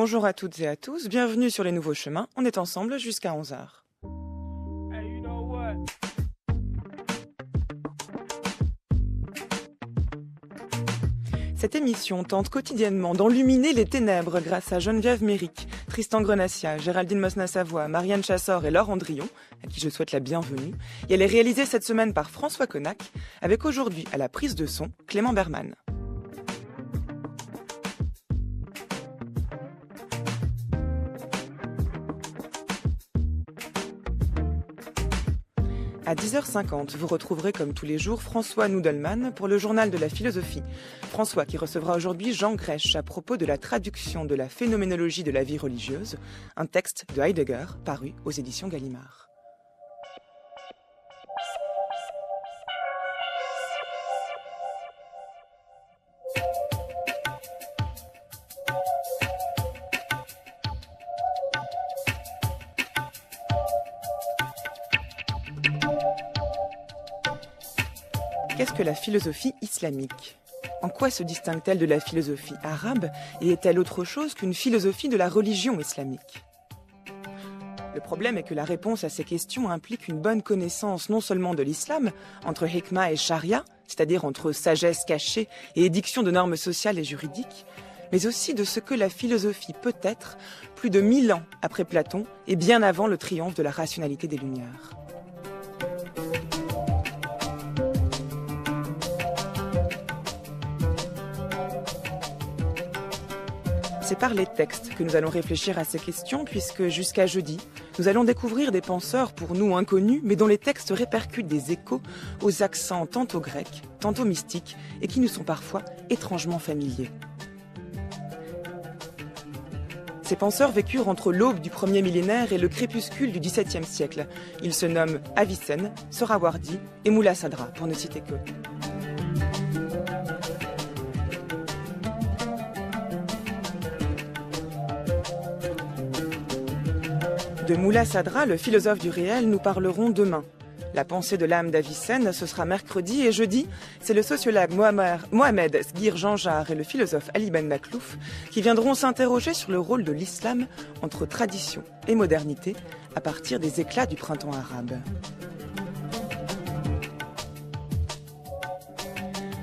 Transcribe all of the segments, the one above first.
Bonjour à toutes et à tous, bienvenue sur les nouveaux chemins, on est ensemble jusqu'à 11h. Cette émission tente quotidiennement d'enluminer les ténèbres grâce à Geneviève Méric, Tristan Grenassia, Géraldine Mosna-Savoie, Marianne Chassor et Laure Andrion, à qui je souhaite la bienvenue. Et elle est réalisée cette semaine par François Connac, avec aujourd'hui à la prise de son Clément Berman. À 10h50, vous retrouverez comme tous les jours François Nudelman pour le journal de la philosophie. François qui recevra aujourd'hui Jean Grèche à propos de la traduction de la phénoménologie de la vie religieuse, un texte de Heidegger paru aux éditions Gallimard. Qu'est-ce que la philosophie islamique ? En quoi se distingue-t-elle de la philosophie arabe et est-elle autre chose qu'une philosophie de la religion islamique ? Le problème est que la réponse à ces questions implique une bonne connaissance non seulement de l'islam, entre hikmah et charia, c'est-à-dire entre sagesse cachée et édiction de normes sociales et juridiques, mais aussi de ce que la philosophie peut être plus de 1000 ans après Platon et bien avant le triomphe de la rationalité des Lumières. C'est par les textes que nous allons réfléchir à ces questions puisque jusqu'à jeudi, nous allons découvrir des penseurs pour nous inconnus mais dont les textes répercutent des échos aux accents tantôt grecs, tantôt mystiques et qui nous sont parfois étrangement familiers. Ces penseurs vécurent entre l'aube du premier millénaire et le crépuscule du XVIIe siècle. Ils se nomment Avicenne, Sohrawardi et Mullah Sadra, pour ne citer que. De Mullah Sadra, le philosophe du réel, nous parlerons demain. La pensée de l'âme d'Avicenne, ce sera mercredi et jeudi, c'est le sociologue Mohamed Sghir Janjar et le philosophe Ali Ben Maklouf qui viendront s'interroger sur le rôle de l'islam entre tradition et modernité à partir des éclats du printemps arabe.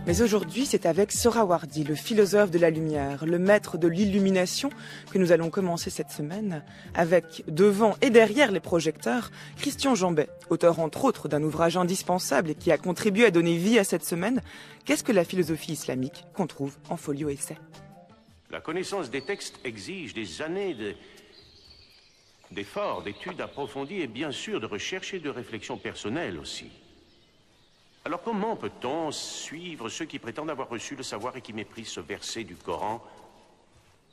Mais aujourd'hui, c'est avec Sohrawardi, le philosophe de la lumière, le maître de l'illumination, que nous allons commencer cette semaine, avec devant et derrière les projecteurs, Christian Jambet, auteur entre autres d'un ouvrage indispensable et qui a contribué à donner vie à cette semaine. Qu'est-ce que la philosophie islamique qu'on trouve en folio essai ? La connaissance des textes exige des années d'efforts, d'études approfondies et bien sûr de recherche et de réflexion personnelle aussi. Alors comment peut-on suivre ceux qui prétendent avoir reçu le savoir et qui méprisent ce verset du Coran ?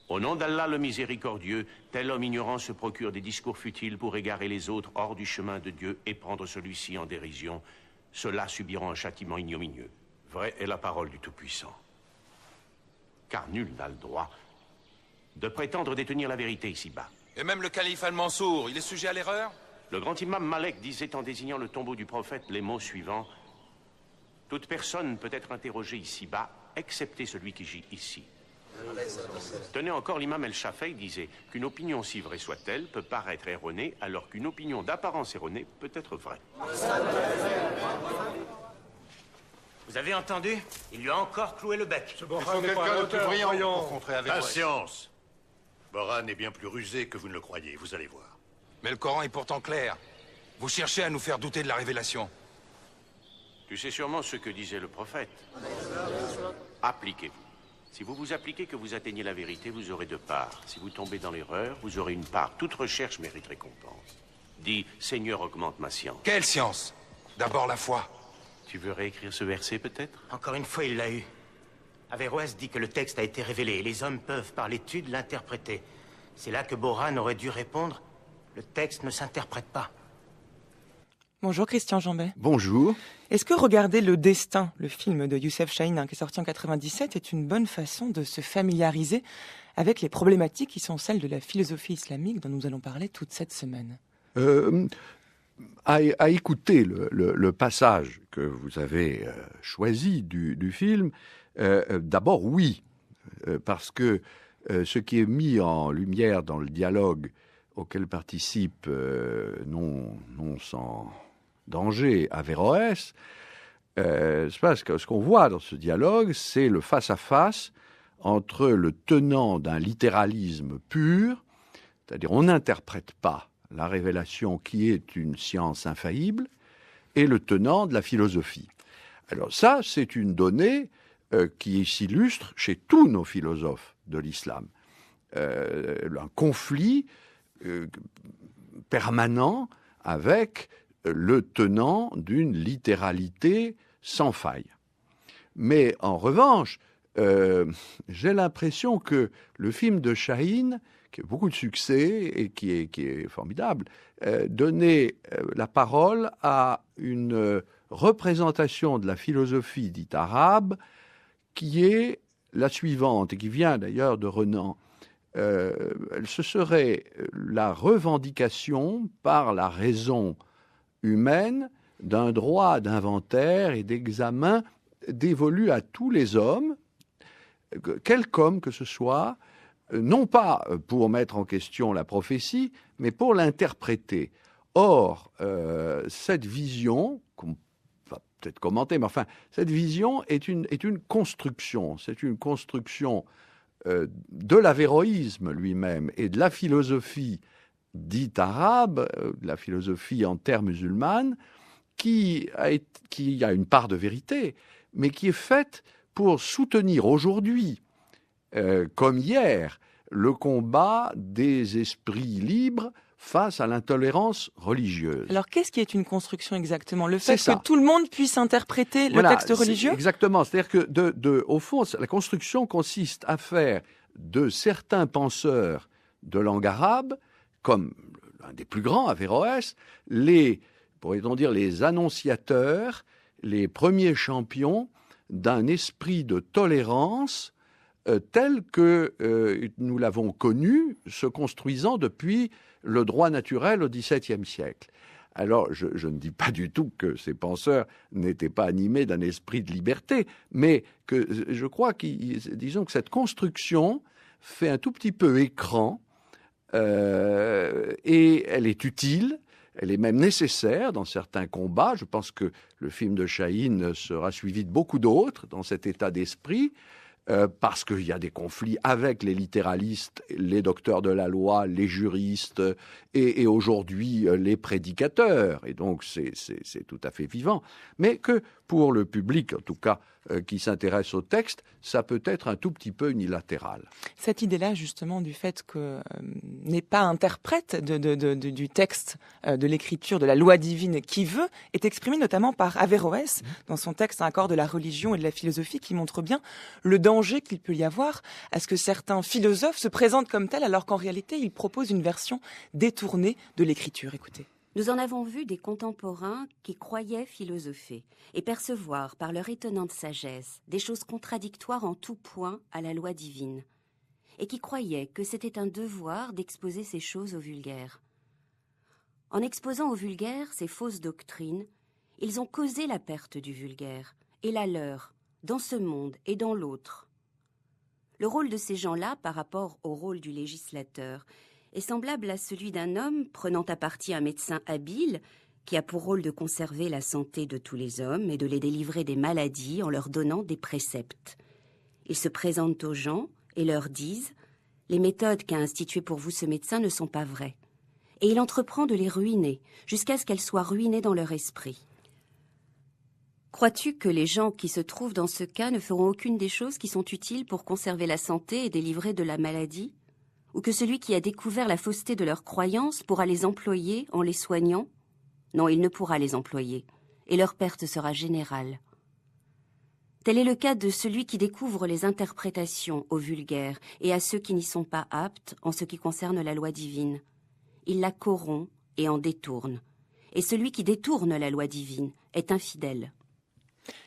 Au nom d'Allah le miséricordieux, tel homme ignorant se procure des discours futiles pour égarer les autres hors du chemin de Dieu et prendre celui-ci en dérision. Ceux-là subiront un châtiment ignominieux. Vraie est la parole du Tout-Puissant. Car nul n'a le droit de prétendre détenir la vérité ici-bas. Et même le calife Al-Mansour, il est sujet à l'erreur ? Le grand imam Malek disait en désignant le tombeau du prophète les mots suivants. Toute personne peut être interrogée ici-bas, excepté celui qui gît ici. Tenez encore, l'imam El-Shafi'i disait qu'une opinion, si vraie soit-elle, peut paraître erronée, alors qu'une opinion d'apparence erronée peut être vraie. Vous avez entendu ? Il lui a encore cloué le bec. Ce Boran n'est pas un auteur brillant. Pour contrer avec patience. Boran est bien plus rusé que vous ne le croyez, vous allez voir. Mais le Coran est pourtant clair. Vous cherchez à nous faire douter de la révélation. Tu sais sûrement ce que disait le prophète. Appliquez-vous. Si vous vous appliquez que vous atteignez la vérité, vous aurez deux parts. Si vous tombez dans l'erreur, vous aurez une part. Toute recherche mérite récompense. Dis, Seigneur, augmente ma science. Quelle science ? D'abord la foi. Tu veux réécrire ce verset, peut-être ? Encore une fois, il l'a eu. Averroès dit que le texte a été révélé et les hommes peuvent, par l'étude, l'interpréter. C'est là que Boran aurait dû répondre « Le texte ne s'interprète pas ». Bonjour Christian Jambet. Bonjour. Est-ce que regarder Le Destin, le film de Youssef Chahine qui est sorti en 97, est une bonne façon de se familiariser avec les problématiques qui sont celles de la philosophie islamique dont nous allons parler toute cette semaine ? À écouter le passage que vous avez choisi du film, d'abord oui, parce que ce qui est mis en lumière dans le dialogue auquel participe, non sans danger, Averroès, c'est parce que ce qu'on voit dans ce dialogue, c'est le face-à-face entre le tenant d'un littéralisme pur, c'est-à-dire on n'interprète pas la révélation qui est une science infaillible, et le tenant de la philosophie. Alors ça, c'est une donnée qui s'illustre chez tous nos philosophes de l'islam. Un conflit permanent avec le tenant d'une littéralité sans faille. Mais en revanche, j'ai l'impression que le film de Chahine, qui a beaucoup de succès et qui est formidable, donnait la parole à une représentation de la philosophie dite arabe qui est la suivante, et qui vient d'ailleurs de Renan. Ce serait la revendication par la raison humaine d'un droit d'inventaire et d'examen dévolu à tous les hommes, quelque homme que ce soit, non pas pour mettre en question la prophétie, mais pour l'interpréter. Or, cette vision, qu'on va peut-être commenter, mais enfin, cette vision est une construction. C'est une construction de l'avéroïsme lui-même et de la philosophie dite arabe, de la philosophie en terre musulmane, qui a une part de vérité, mais qui est faite pour soutenir aujourd'hui, comme hier, le combat des esprits libres face à l'intolérance religieuse. Alors, qu'est-ce qui est une construction exactement? Le fait que tout le monde puisse interpréter le texte religieux? Exactement. C'est-à-dire que, au fond, la construction consiste à faire de certains penseurs de langue arabe, comme l'un des plus grands, Averroès, pourrait-on dire, les annonciateurs, les premiers champions d'un esprit de tolérance tel que nous l'avons connu, se construisant depuis le droit naturel au XVIIe siècle. Alors, je ne dis pas du tout que ces penseurs n'étaient pas animés d'un esprit de liberté, mais que je crois disons que cette construction fait un tout petit peu écran, et elle est utile, elle est même nécessaire dans certains combats. Je pense que le film de Chahine sera suivi de beaucoup d'autres dans cet état d'esprit, parce qu'il y a des conflits avec les littéralistes, les docteurs de la loi, les juristes et aujourd'hui les prédicateurs. Et donc c'est tout à fait vivant. Mais que pour le public, en tout cas, qui s'intéresse au texte, ça peut être un tout petit peu unilatéral. Cette idée-là, justement, du fait que n'est pas interprète du texte, de l'écriture, de la loi divine qui veut, est exprimée notamment par Averroès dans son texte Un corps de la religion et de la philosophie, qui montre bien le danger qu'il peut y avoir à ce que certains philosophes se présentent comme tels, alors qu'en réalité, ils proposent une version détournée de l'écriture. Écoutez. Nous en avons vu des contemporains qui croyaient philosopher et percevoir par leur étonnante sagesse des choses contradictoires en tout point à la loi divine, et qui croyaient que c'était un devoir d'exposer ces choses au vulgaire. En exposant au vulgaire ces fausses doctrines, ils ont causé la perte du vulgaire et la leur, dans ce monde et dans l'autre. Le rôle de ces gens-là par rapport au rôle du législateur est semblable à celui d'un homme prenant à partie un médecin habile qui a pour rôle de conserver la santé de tous les hommes et de les délivrer des maladies en leur donnant des préceptes. Ils se présentent aux gens et leur disent « Les méthodes qu'a instituées pour vous ce médecin ne sont pas vraies ». Et il entreprend de les ruiner jusqu'à ce qu'elles soient ruinées dans leur esprit. Crois-tu que les gens qui se trouvent dans ce cas ne feront aucune des choses qui sont utiles pour conserver la santé et délivrer de la maladie ? Ou que celui qui a découvert la fausseté de leurs croyances pourra les employer en les soignant? Non, il ne pourra les employer, et leur perte sera générale. Tel est le cas de celui qui découvre les interprétations au vulgaire et à ceux qui n'y sont pas aptes en ce qui concerne la loi divine. Il la corrompt et en détourne. Et celui qui détourne la loi divine est infidèle.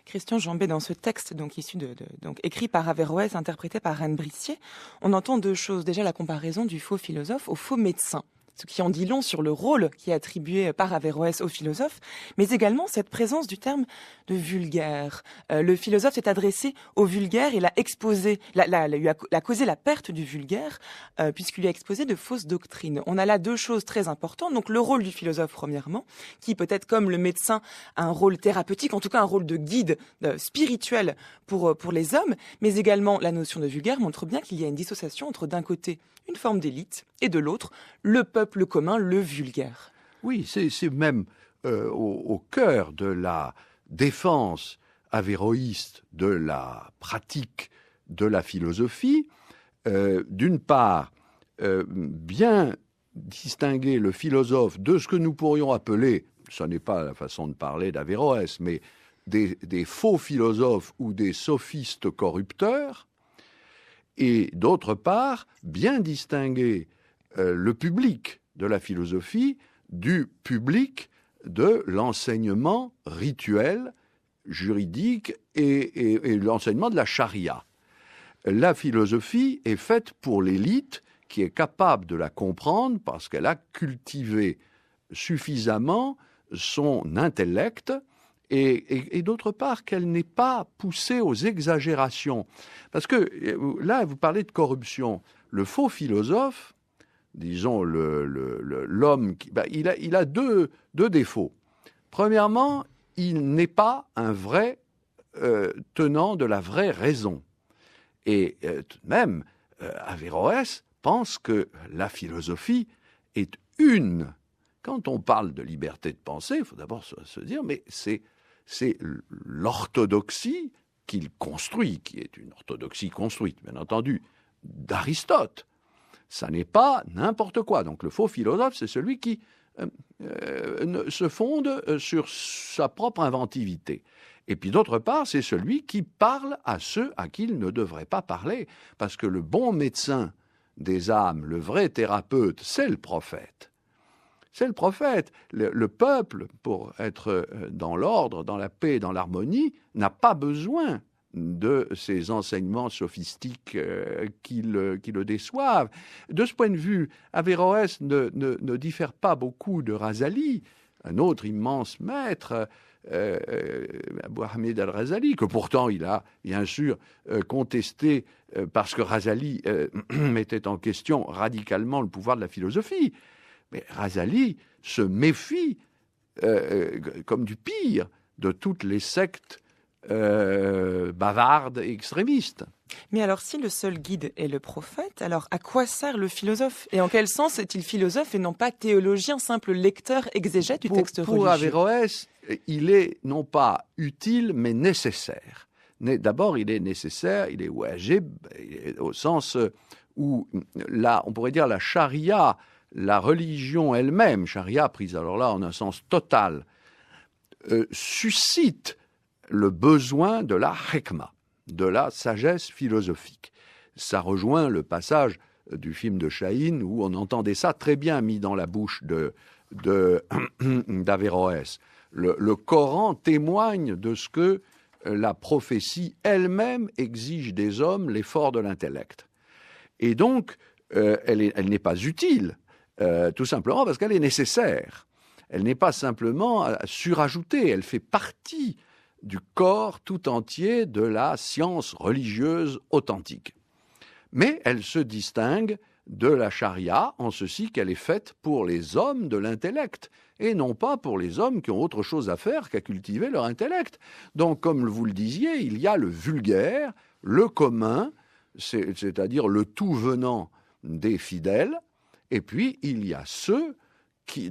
Christian Jambet, dans ce texte donc écrit par Averroès, interprété par Anne Brissier, on entend deux choses. Déjà, la comparaison du faux philosophe au faux médecin. ce qui en dit long sur le rôle qui est attribué par Averroès aux philosophes, mais également cette présence du terme de vulgaire. Le philosophe s'est adressé au vulgaire et l'a causé la perte du vulgaire, puisqu'il lui a exposé de fausses doctrines. On a là deux choses très importantes. Donc le rôle du philosophe, premièrement, qui peut-être comme le médecin a un rôle thérapeutique, en tout cas un rôle de guide spirituel pour les hommes, mais également la notion de vulgaire montre bien qu'il y a une dissociation entre d'un côté une forme d'élite et de l'autre le peuple commun, le vulgaire. Oui, c'est même au cœur de la défense avéroïste de la pratique de la philosophie. D'une part, bien distinguer le philosophe de ce que nous pourrions appeler, ce n'est pas la façon de parler d'Averroès, mais des faux philosophes ou des sophistes corrupteurs, et d'autre part, bien distinguer le public de la philosophie du public de l'enseignement rituel, juridique et l'enseignement de la charia. La philosophie est faite pour l'élite qui est capable de la comprendre parce qu'elle a cultivé suffisamment son intellect et d'autre part qu'elle n'est pas poussée aux exagérations. Parce que là, vous parlez de corruption. Le faux philosophe, disons l'homme, il a deux défauts. Premièrement, il n'est pas un vrai tenant de la vraie raison. Et tout de même, Averroès pense que la philosophie est une. Quand on parle de liberté de penser, il faut d'abord se dire, mais c'est l'orthodoxie qu'il construit, qui est une orthodoxie construite, bien entendu, d'Aristote. Ça n'est pas n'importe quoi. Donc le faux philosophe, c'est celui qui se fonde sur sa propre inventivité. Et puis d'autre part, c'est celui qui parle à ceux à qui il ne devrait pas parler. Parce que le bon médecin des âmes, le vrai thérapeute, c'est le prophète. C'est le prophète. Le peuple, pour être dans l'ordre, dans la paix, dans l'harmonie, n'a pas besoin de ces enseignements sophistiques qui le déçoivent. De ce point de vue, Averroès ne diffère pas beaucoup de Razali, un autre immense maître, Abou Hamid al-Razali, que pourtant il a bien sûr contesté parce que Razali mettait en question radicalement le pouvoir de la philosophie. Mais Razali se méfie comme du pire de toutes les sectes bavardes et extrémistes. Mais alors, si le seul guide est le prophète, alors à quoi sert le philosophe? Et en quel sens est-il philosophe et non pas théologien, simple lecteur, exégète du texte religieux? Pour Averroès, il est non pas utile, mais nécessaire. D'abord, il est nécessaire, il est wajib, au sens où, là, on pourrait dire la charia, la religion elle-même, charia prise alors là en un sens total, suscite le besoin de la hikma, de la sagesse philosophique. Ça rejoint le passage du film de Chahine où on entendait ça très bien mis dans la bouche d'Averroès. Le Coran témoigne de ce que la prophétie elle-même exige des hommes, l'effort de l'intellect. Et donc, elle n'est pas utile, tout simplement parce qu'elle est nécessaire. Elle n'est pas simplement surajoutée, elle fait partie du corps tout entier de la science religieuse authentique. Mais elle se distingue de la charia en ceci qu'elle est faite pour les hommes de l'intellect et non pas pour les hommes qui ont autre chose à faire qu'à cultiver leur intellect. Donc, comme vous le disiez, il y a le vulgaire, le commun, c'est-à-dire le tout venant des fidèles, et puis il y a ceux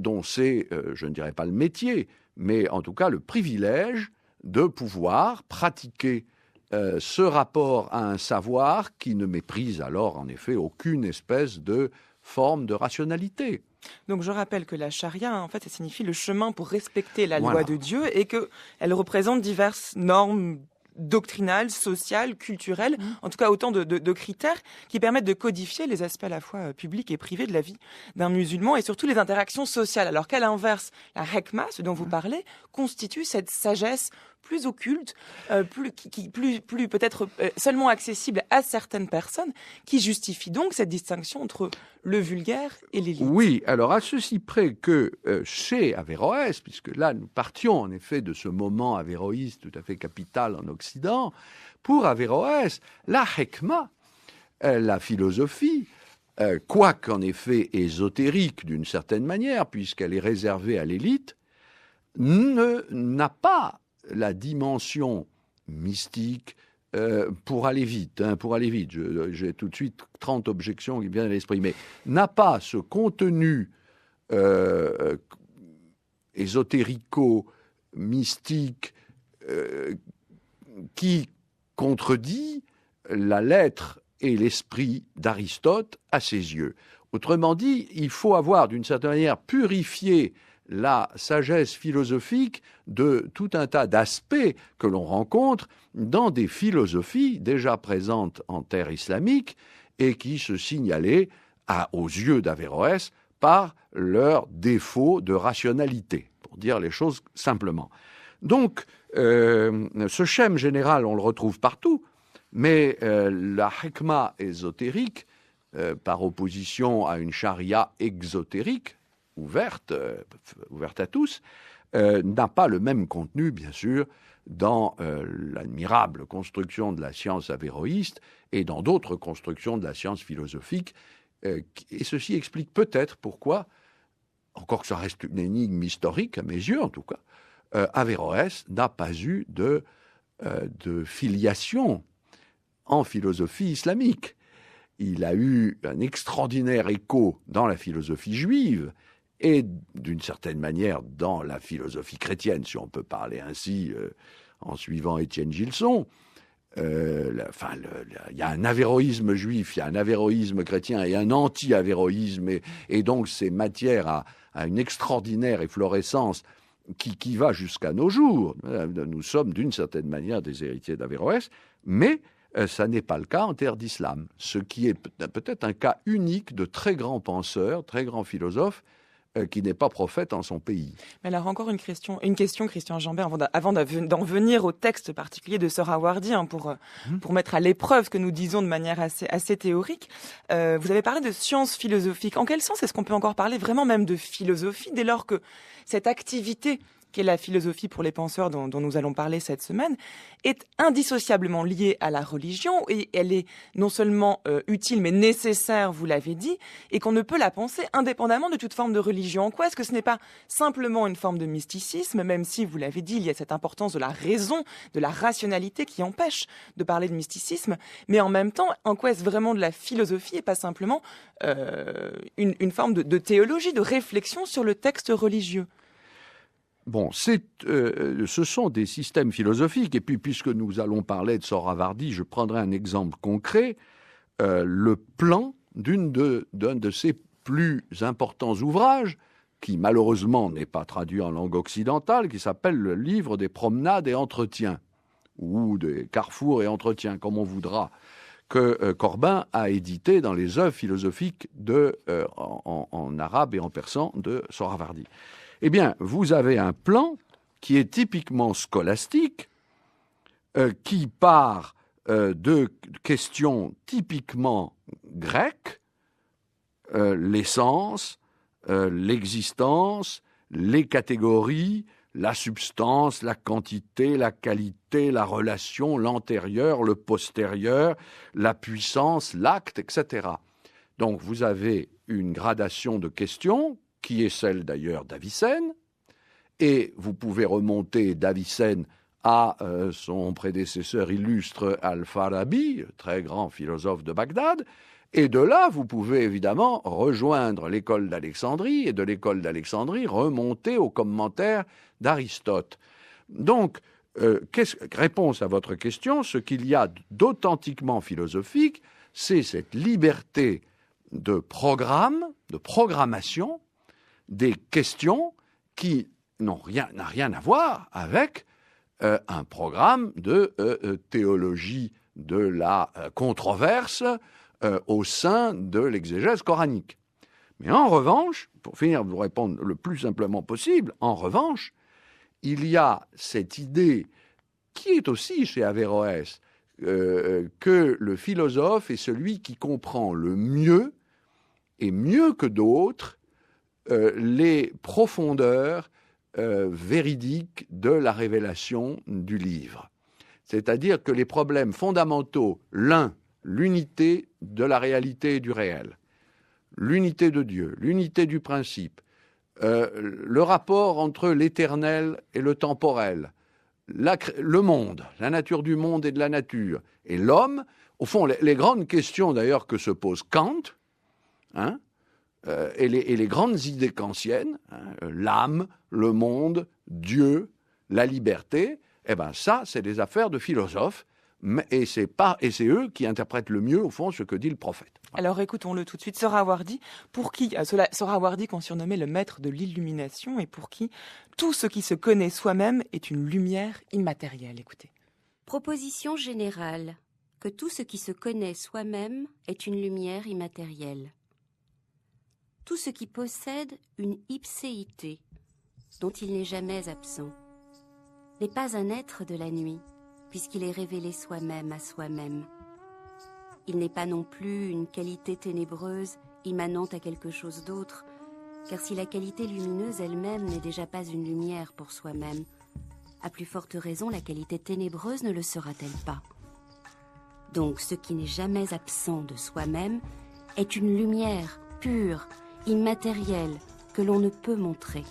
dont c'est, je ne dirais pas le métier, mais en tout cas le privilège de pouvoir pratiquer ce rapport à un savoir qui ne méprise alors en effet aucune espèce de forme de rationalité. Donc je rappelle que la charia, en fait, ça signifie le chemin pour respecter la loi de Dieu et qu'elle représente diverses normes doctrinales, sociales, culturelles, en tout cas autant de critères qui permettent de codifier les aspects à la fois publics et privés de la vie d'un musulman et surtout les interactions sociales. Alors qu'à l'inverse, la hikma, ce dont vous parlez, constitue cette sagesse plus occulte, plus peut-être seulement accessible à certaines personnes, qui justifie donc cette distinction entre le vulgaire et l'élite. Oui, alors à ceci près que chez Averroès, puisque là nous partions en effet de ce moment avéroïste tout à fait capital en Occident, pour Averroès, la hekma, la philosophie, quoique en effet ésotérique d'une certaine manière, puisqu'elle est réservée à l'élite, n'a pas la dimension mystique pour aller vite. J'ai tout de suite 30 objections qui viennent à l'esprit, mais n'a pas ce contenu ésotérico-mystique qui contredit la lettre et l'esprit d'Aristote à ses yeux. Autrement dit, il faut avoir d'une certaine manière purifié la sagesse philosophique de tout un tas d'aspects que l'on rencontre dans des philosophies déjà présentes en terre islamique et qui se signalaient aux yeux d'Averroès par leur défaut de rationalité, pour dire les choses simplement. Donc, ce schème général, on le retrouve partout, mais la hikma ésotérique, par opposition à une charia exotérique, ouverte à tous, n'a pas le même contenu, bien sûr, dans l'admirable construction de la science avéroïste et dans d'autres constructions de la science philosophique. Et ceci explique peut-être pourquoi, encore que ça reste une énigme historique, à mes yeux en tout cas, Averroès n'a pas eu de filiation en philosophie islamique. Il a eu un extraordinaire écho dans la philosophie juive et d'une certaine manière dans la philosophie chrétienne, si on peut parler ainsi, en suivant Étienne Gilson. Il y a un avéroïsme juif, il y a un avéroïsme chrétien et un anti-avéroïsme, et donc c'est matière à une extraordinaire efflorescence qui va jusqu'à nos jours. Nous sommes d'une certaine manière des héritiers d'Averroès, mais ça n'est pas le cas en terre d'islam, ce qui est peut-être un cas unique de très grands penseurs, très grands philosophes, qui n'est pas prophète en son pays. Mais alors encore une question, Christian Jambert, avant d'en venir au texte particulier de Sohrawardi, pour mettre à l'épreuve ce que nous disons de manière assez théorique. Vous avez parlé de science philosophique. En quel sens est-ce qu'on peut encore parler vraiment même de philosophie dès lors que cette activité qu'est la philosophie pour les penseurs dont nous allons parler cette semaine, est indissociablement liée à la religion, et elle est non seulement utile mais nécessaire, vous l'avez dit, et qu'on ne peut la penser indépendamment de toute forme de religion. En quoi est-ce que ce n'est pas simplement une forme de mysticisme, même si, vous l'avez dit, il y a cette importance de la raison, de la rationalité qui empêche de parler de mysticisme, mais en même temps, en quoi est-ce vraiment de la philosophie et pas simplement une forme de théologie, de réflexion sur le texte religieux? Bon, ce sont des systèmes philosophiques, et puis puisque nous allons parler de Sohrawardi, je prendrai un exemple concret, le plan d'un de ses plus importants ouvrages, qui malheureusement n'est pas traduit en langue occidentale, qui s'appelle le livre des promenades et entretiens, ou des carrefours et entretiens, comme on voudra, que Corbin a édité dans les œuvres philosophiques en arabe et en persan de Sohrawardi. Eh bien, vous avez un plan qui est typiquement scolastique, qui part de questions typiquement grecques, l'essence, l'existence, les catégories, la substance, la quantité, la qualité, la relation, l'antérieur, le postérieur, la puissance, l'acte, etc. Donc, vous avez une gradation de questions qui est celle d'ailleurs d'Avicenne, et vous pouvez remonter d'Avicenne à son prédécesseur illustre Al-Farabi, très grand philosophe de Bagdad, et de là, vous pouvez évidemment rejoindre l'école d'Alexandrie, et de l'école d'Alexandrie remonter aux commentaires d'Aristote. Donc, réponse à votre question, ce qu'il y a d'authentiquement philosophique, c'est cette liberté de programme, de programmation, des questions qui n'a rien à voir avec un programme de théologie de la controverse au sein de l'exégèse coranique. Mais en revanche, pour finir de vous répondre le plus simplement possible, en revanche, il y a cette idée qui est aussi chez Averroès, que le philosophe est celui qui comprend le mieux, et mieux que d'autres, les profondeurs véridiques de la révélation du livre. C'est-à-dire que les problèmes fondamentaux, l'unité de la réalité et du réel, l'unité de Dieu, l'unité du principe, le rapport entre l'éternel et le temporel, le monde, la nature du monde et de la nature, et l'homme, au fond, les grandes questions d'ailleurs que se pose Kant, et les grandes idées kantiennes, l'âme, le monde, Dieu, la liberté, ça, c'est des affaires de philosophes, et c'est eux qui interprètent le mieux, au fond, ce que dit le prophète. Alors écoutons-le tout de suite. Sohrawardi, pour qui Sohrawardi qu'on surnommait le maître de l'illumination et pour qui tout ce qui se connaît soi-même est une lumière immatérielle. Écoutez. Proposition générale, que tout ce qui se connaît soi-même est une lumière immatérielle. Tout ce qui possède une ipséité, dont il n'est jamais absent, n'est pas un être de la nuit, puisqu'il est révélé soi-même à soi-même. Il n'est pas non plus une qualité ténébreuse immanente à quelque chose d'autre, car si la qualité lumineuse elle-même n'est déjà pas une lumière pour soi-même, à plus forte raison la qualité ténébreuse ne le sera-t-elle pas. Donc ce qui n'est jamais absent de soi-même est une lumière pure, immatérielle, que l'on ne peut montrer.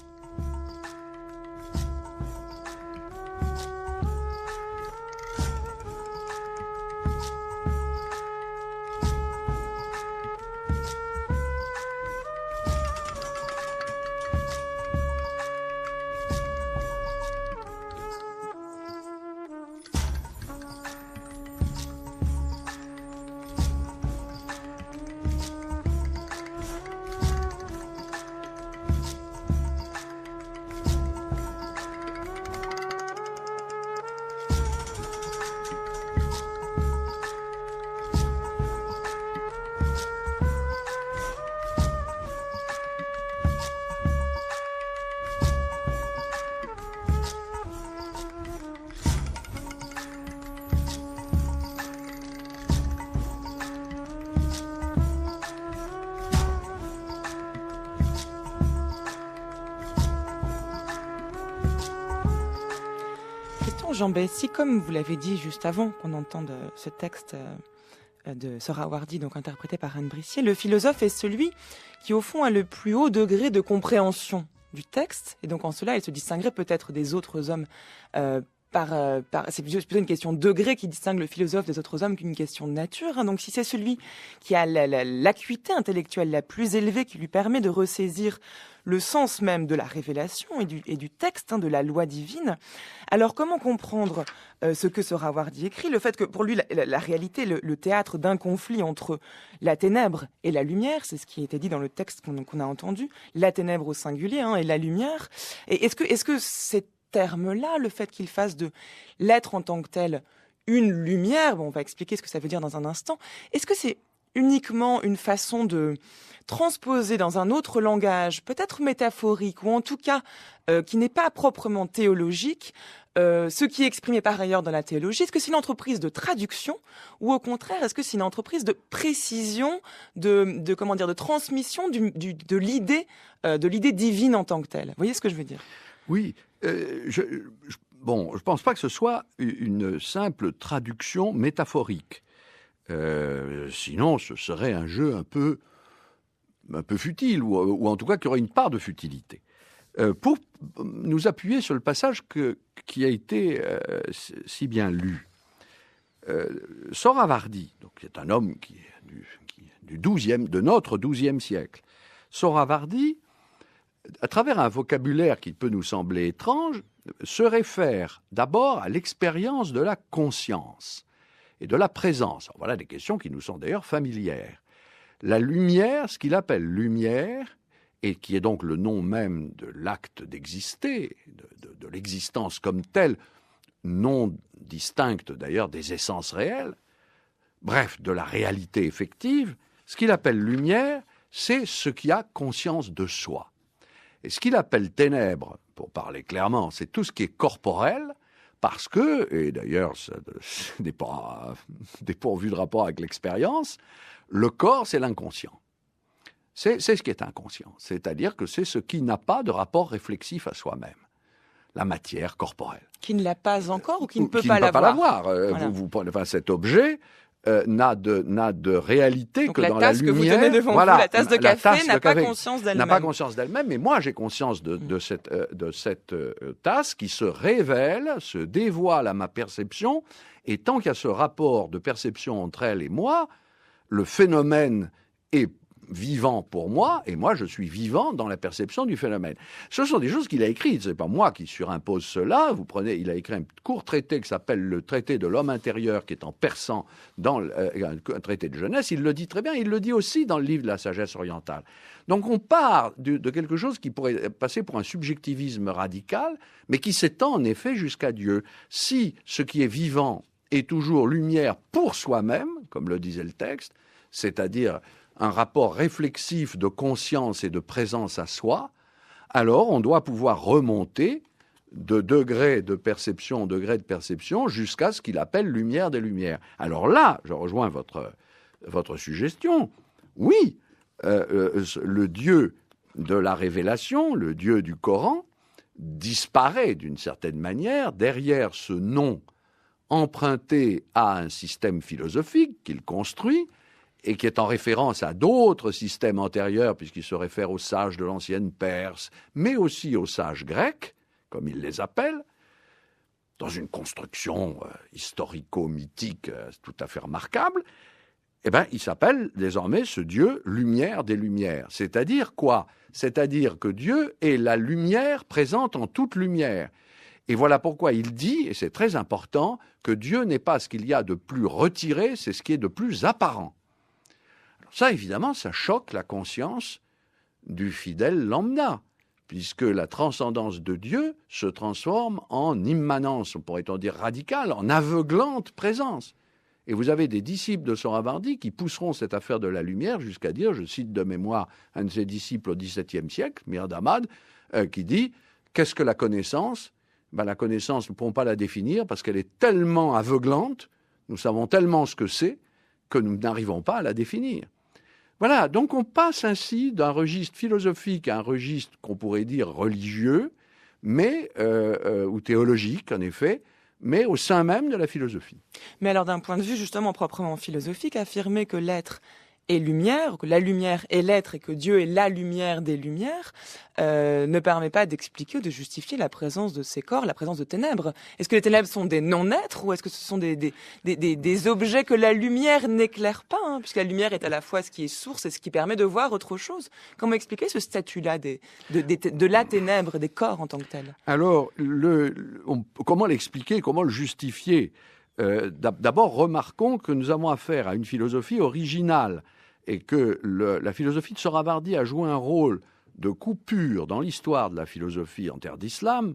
Jean Bessy, comme vous l'avez dit juste avant qu'on entende ce texte de Sohrawardi, donc interprété par Anne Brissier, le philosophe est celui qui, au fond, a le plus haut degré de compréhension du texte, et donc en cela, il se distinguerait peut-être des autres hommes c'est plutôt une question de degré qui distingue le philosophe des autres hommes qu'une question de nature. Donc si c'est celui qui a l'acuité intellectuelle la plus élevée qui lui permet de ressaisir le sens même de la révélation et du texte, de la loi divine, alors comment comprendre ce que Sohrawardi écrit, le fait que pour lui la réalité, le théâtre d'un conflit entre la ténèbre et la lumière, c'est ce qui était dit dans le texte qu'on a entendu, la ténèbre au singulier et la lumière. Et est-ce que c'est terme-là, le fait qu'il fasse de l'être en tant que tel une lumière, on va expliquer ce que ça veut dire dans un instant, est-ce que c'est uniquement une façon de transposer dans un autre langage, peut-être métaphorique, ou en tout cas qui n'est pas proprement théologique, ce qui est exprimé par ailleurs dans la théologie? Est-ce que c'est une entreprise de traduction, ou au contraire, est-ce que c'est une entreprise de précision, de transmission de l'idée divine en tant que telle? Vous voyez ce que je veux dire? Oui, je pense pas que ce soit une simple traduction métaphorique. Sinon, ce serait un jeu un peu futile, ou en tout cas qui aurait une part de futilité. Pour nous appuyer sur le passage qui a été si bien lu, Sohrawardi, donc c'est un homme qui est de notre XIIe siècle, Sohrawardi, à travers un vocabulaire qui peut nous sembler étrange, se réfère d'abord à l'expérience de la conscience et de la présence. Alors voilà des questions qui nous sont d'ailleurs familières. La lumière, ce qu'il appelle lumière, et qui est donc le nom même de l'acte d'exister, de l'existence comme telle, non distincte d'ailleurs des essences réelles, bref, de la réalité effective, ce qu'il appelle lumière, c'est ce qui a conscience de soi. Et ce qu'il appelle ténèbres, pour parler clairement, c'est tout ce qui est corporel, parce que, et d'ailleurs ça n'est pas dépourvu de rapport avec l'expérience, le corps c'est l'inconscient. C'est ce qui est inconscient, c'est-à-dire que c'est ce qui n'a pas de rapport réflexif à soi-même. La matière corporelle. Qui ne l'a pas encore ou qui ne peut pas l'avoir. Voilà. Cet objet n'a de réalité donc que dans la lumière. Donc la tasse que vous tenez devant vous, la tasse de café, n'a pas conscience d'elle-même. N'a pas conscience d'elle-même, mais moi j'ai conscience de cette tasse qui se révèle, se dévoile à ma perception, et tant qu'il y a ce rapport de perception entre elle et moi, le phénomène est vivant pour moi, et moi je suis vivant dans la perception du phénomène. Ce sont des choses qu'il a écrites, c'est pas moi qui surimpose cela. Il a écrit un court traité qui s'appelle le traité de l'homme intérieur, qui est en persan dans un traité de jeunesse. Il le dit très bien, il le dit aussi dans le livre de la sagesse orientale. Donc on part de quelque chose qui pourrait passer pour un subjectivisme radical, mais qui s'étend en effet jusqu'à Dieu. Si ce qui est vivant est toujours lumière pour soi-même, comme le disait le texte, c'est-à-dire un rapport réflexif de conscience et de présence à soi, alors on doit pouvoir remonter de degré de perception jusqu'à ce qu'il appelle lumière des lumières. Alors là, je rejoins votre suggestion. Oui, le Dieu de la révélation, le Dieu du Coran, disparaît d'une certaine manière derrière ce nom emprunté à un système philosophique qu'il construit, et qui est en référence à d'autres systèmes antérieurs, puisqu'il se réfère aux sages de l'ancienne Perse, mais aussi aux sages grecs, comme il les appelle, dans une construction historico-mythique tout à fait remarquable, eh bien, il s'appelle désormais ce Dieu lumière des lumières. C'est-à-dire quoi ? C'est-à-dire que Dieu est la lumière présente en toute lumière. Et voilà pourquoi il dit, et c'est très important, que Dieu n'est pas ce qu'il y a de plus retiré, c'est ce qui est de plus apparent. Ça, évidemment, ça choque la conscience du fidèle lambda, puisque la transcendance de Dieu se transforme en immanence, pourrait-on dire radicale, en aveuglante présence. Et vous avez des disciples de Sohrawardi qui pousseront cette affaire de la lumière jusqu'à dire, je cite de mémoire un de ses disciples au XVIIe siècle, Mir Damad, qui dit « Qu'est-ce que la connaissance ?» La connaissance, nous ne pourrons pas la définir parce qu'elle est tellement aveuglante, nous savons tellement ce que c'est, que nous n'arrivons pas à la définir. Voilà, donc on passe ainsi d'un registre philosophique à un registre qu'on pourrait dire religieux, mais ou théologique en effet, mais au sein même de la philosophie. Mais alors d'un point de vue justement proprement philosophique, affirmer que l'être est lumière, que la lumière est l'être et que Dieu est la lumière des lumières, ne permet pas d'expliquer ou de justifier la présence de ces corps, la présence de ténèbres. Est-ce que les ténèbres sont des non-êtres ou est-ce que ce sont des objets que la lumière n'éclaire pas, puisque la lumière est à la fois ce qui est source et ce qui permet de voir autre chose. Comment expliquer ce statut-là de la ténèbre, des corps en tant que tels ? Alors, comment l'expliquer, comment le justifier ? D'abord, remarquons que nous avons affaire à une philosophie originale et que la philosophie de Sohrawardi a joué un rôle de coupure dans l'histoire de la philosophie en terre d'islam,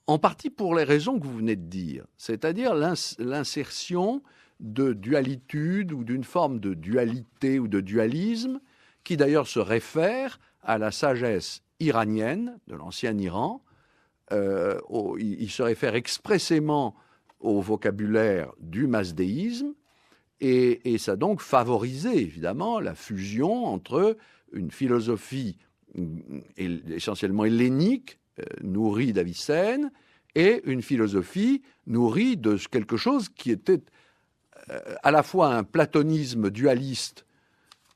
en partie pour les raisons que vous venez de dire, c'est-à-dire l'insertion de dualitude ou d'une forme de dualité ou de dualisme qui d'ailleurs se réfère à la sagesse iranienne de l'ancien Iran. Il se réfère expressément au vocabulaire du mazdéisme, et ça a donc favorisé évidemment la fusion entre une philosophie essentiellement hellénique, nourrie d'Avicenne, et une philosophie nourrie de quelque chose qui était à la fois un platonisme dualiste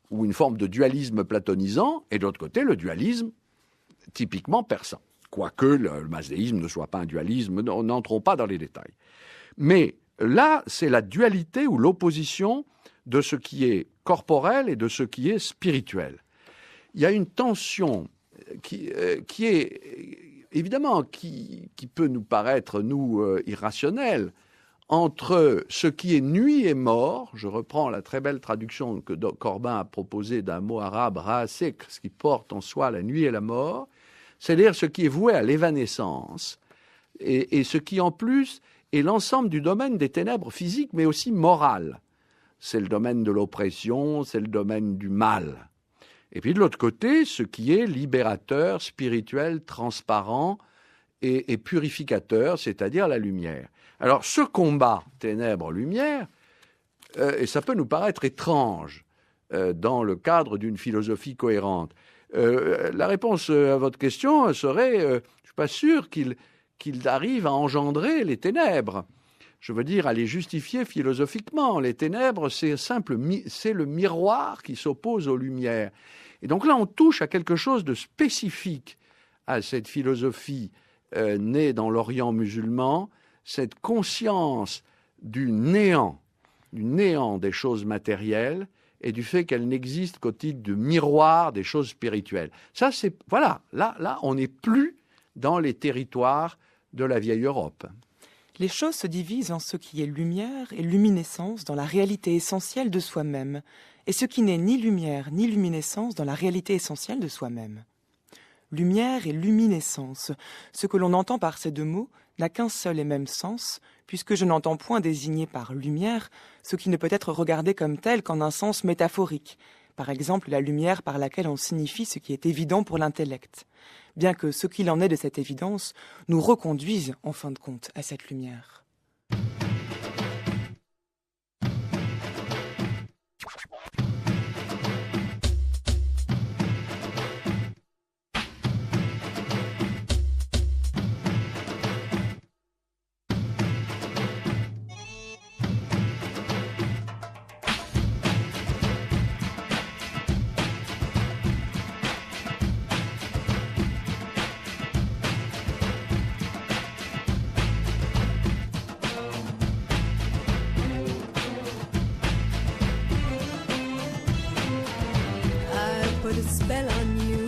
ou une forme de dualisme platonisant, et de l'autre côté le dualisme typiquement persan. Quoique le mazdéisme ne soit pas un dualisme, n'entrons pas dans les détails. Mais là, c'est la dualité ou l'opposition de ce qui est corporel et de ce qui est spirituel. Il y a une tension qui est évidemment qui peut nous paraître, irrationnelle, entre ce qui est nuit et mort. Je reprends la très belle traduction que Corbin a proposée d'un mot arabe, ra'asek, ce qui porte en soi la nuit et la mort, c'est-à-dire ce qui est voué à l'évanescence, et ce qui en plus est l'ensemble du domaine des ténèbres physiques, mais aussi morales. C'est le domaine de l'oppression, c'est le domaine du mal. Et puis de l'autre côté, ce qui est libérateur, spirituel, transparent et purificateur, c'est-à-dire la lumière. Alors, ce combat ténèbres-lumière, et ça peut nous paraître étrange dans le cadre d'une philosophie cohérente. La réponse à votre question serait, je ne suis pas sûr qu'il arrive à engendrer les ténèbres. Je veux dire, à les justifier philosophiquement. Les ténèbres, c'est le miroir qui s'oppose aux lumières. Et donc là, on touche à quelque chose de spécifique à cette philosophie née dans l'Orient musulman, cette conscience du néant des choses matérielles et du fait qu'elles n'existent qu'au titre de miroir des choses spirituelles. Ça, c'est, voilà, là, on n'est plus dans les territoires de la vieille Europe. Les choses se divisent en ce qui est lumière et luminescence dans la réalité essentielle de soi-même, et ce qui n'est ni lumière ni luminescence dans la réalité essentielle de soi-même. Lumière et luminescence, ce que l'on entend par ces deux mots n'a qu'un seul et même sens, puisque je n'entends point désigner par lumière ce qui ne peut être regardé comme tel qu'en un sens métaphorique, par exemple la lumière par laquelle on signifie ce qui est évident pour l'intellect, bien que ce qu'il en est de cette évidence nous reconduise en fin de compte à cette lumière. Put a spell on you,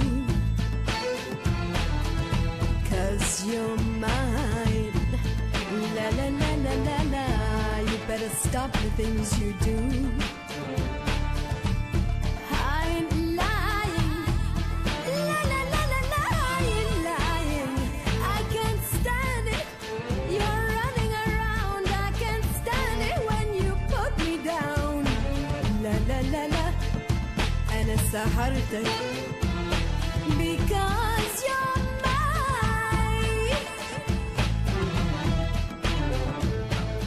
'cause you're mine. La la la la la la, you better stop the things you do. I ain't lying, la la la la la, I ain't lying. I can't stand it, you're running around. I can't stand it when you put me down. La la la la. أنا سهرتك because you're mine.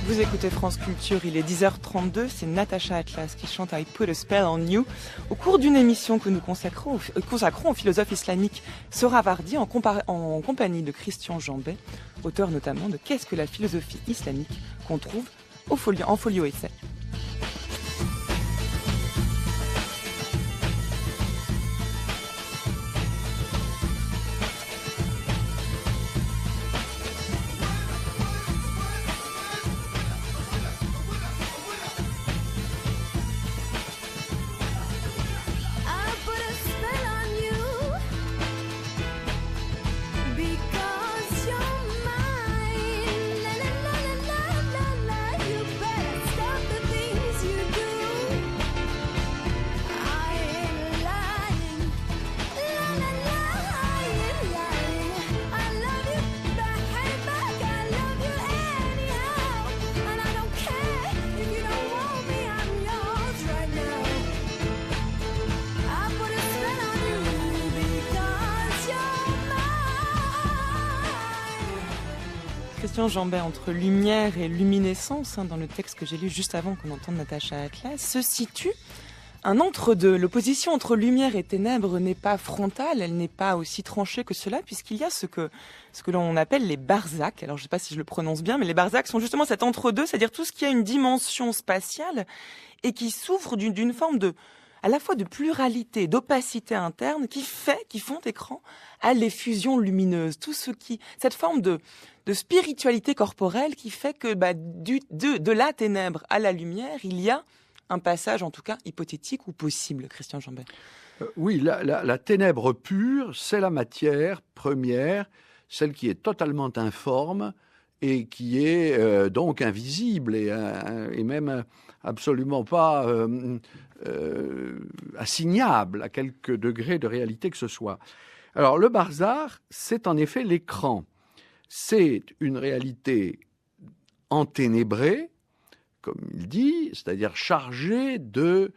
Vous écoutez France Culture, il est 10h32, c'est Natacha Atlas qui chante I Put a Spell on You au cours d'une émission que nous consacrons au philosophe islamique Sohrawardi en compagnie de Christian Jambet, auteur notamment de Qu'est-ce que la philosophie islamique qu'on trouve en folio essai. Christian Jambet, entre lumière et luminescence, dans le texte que j'ai lu juste avant qu'on entende Natacha Atlas, se situe un entre-deux. L'opposition entre lumière et ténèbres n'est pas frontale, elle n'est pas aussi tranchée que cela, puisqu'il y a ce que l'on appelle les barzaks. Alors je ne sais pas si je le prononce bien, mais les barzaks sont justement cet entre-deux, c'est-à-dire tout ce qui a une dimension spatiale et qui souffre d'une forme à la fois de pluralité, d'opacité interne qui font écran à l'effusion lumineuse. Cette forme de spiritualité corporelle qui fait que de la ténèbre à la lumière, il y a un passage en tout cas hypothétique ou possible, Christian Jambet. Oui, la ténèbre pure, c'est la matière première, celle qui est totalement informe et qui est donc invisible et même absolument pas assignable à quelque degré de réalité que ce soit. Alors le barzakh, c'est en effet l'écran. C'est une réalité enténébrée, comme il dit, c'est-à-dire chargée de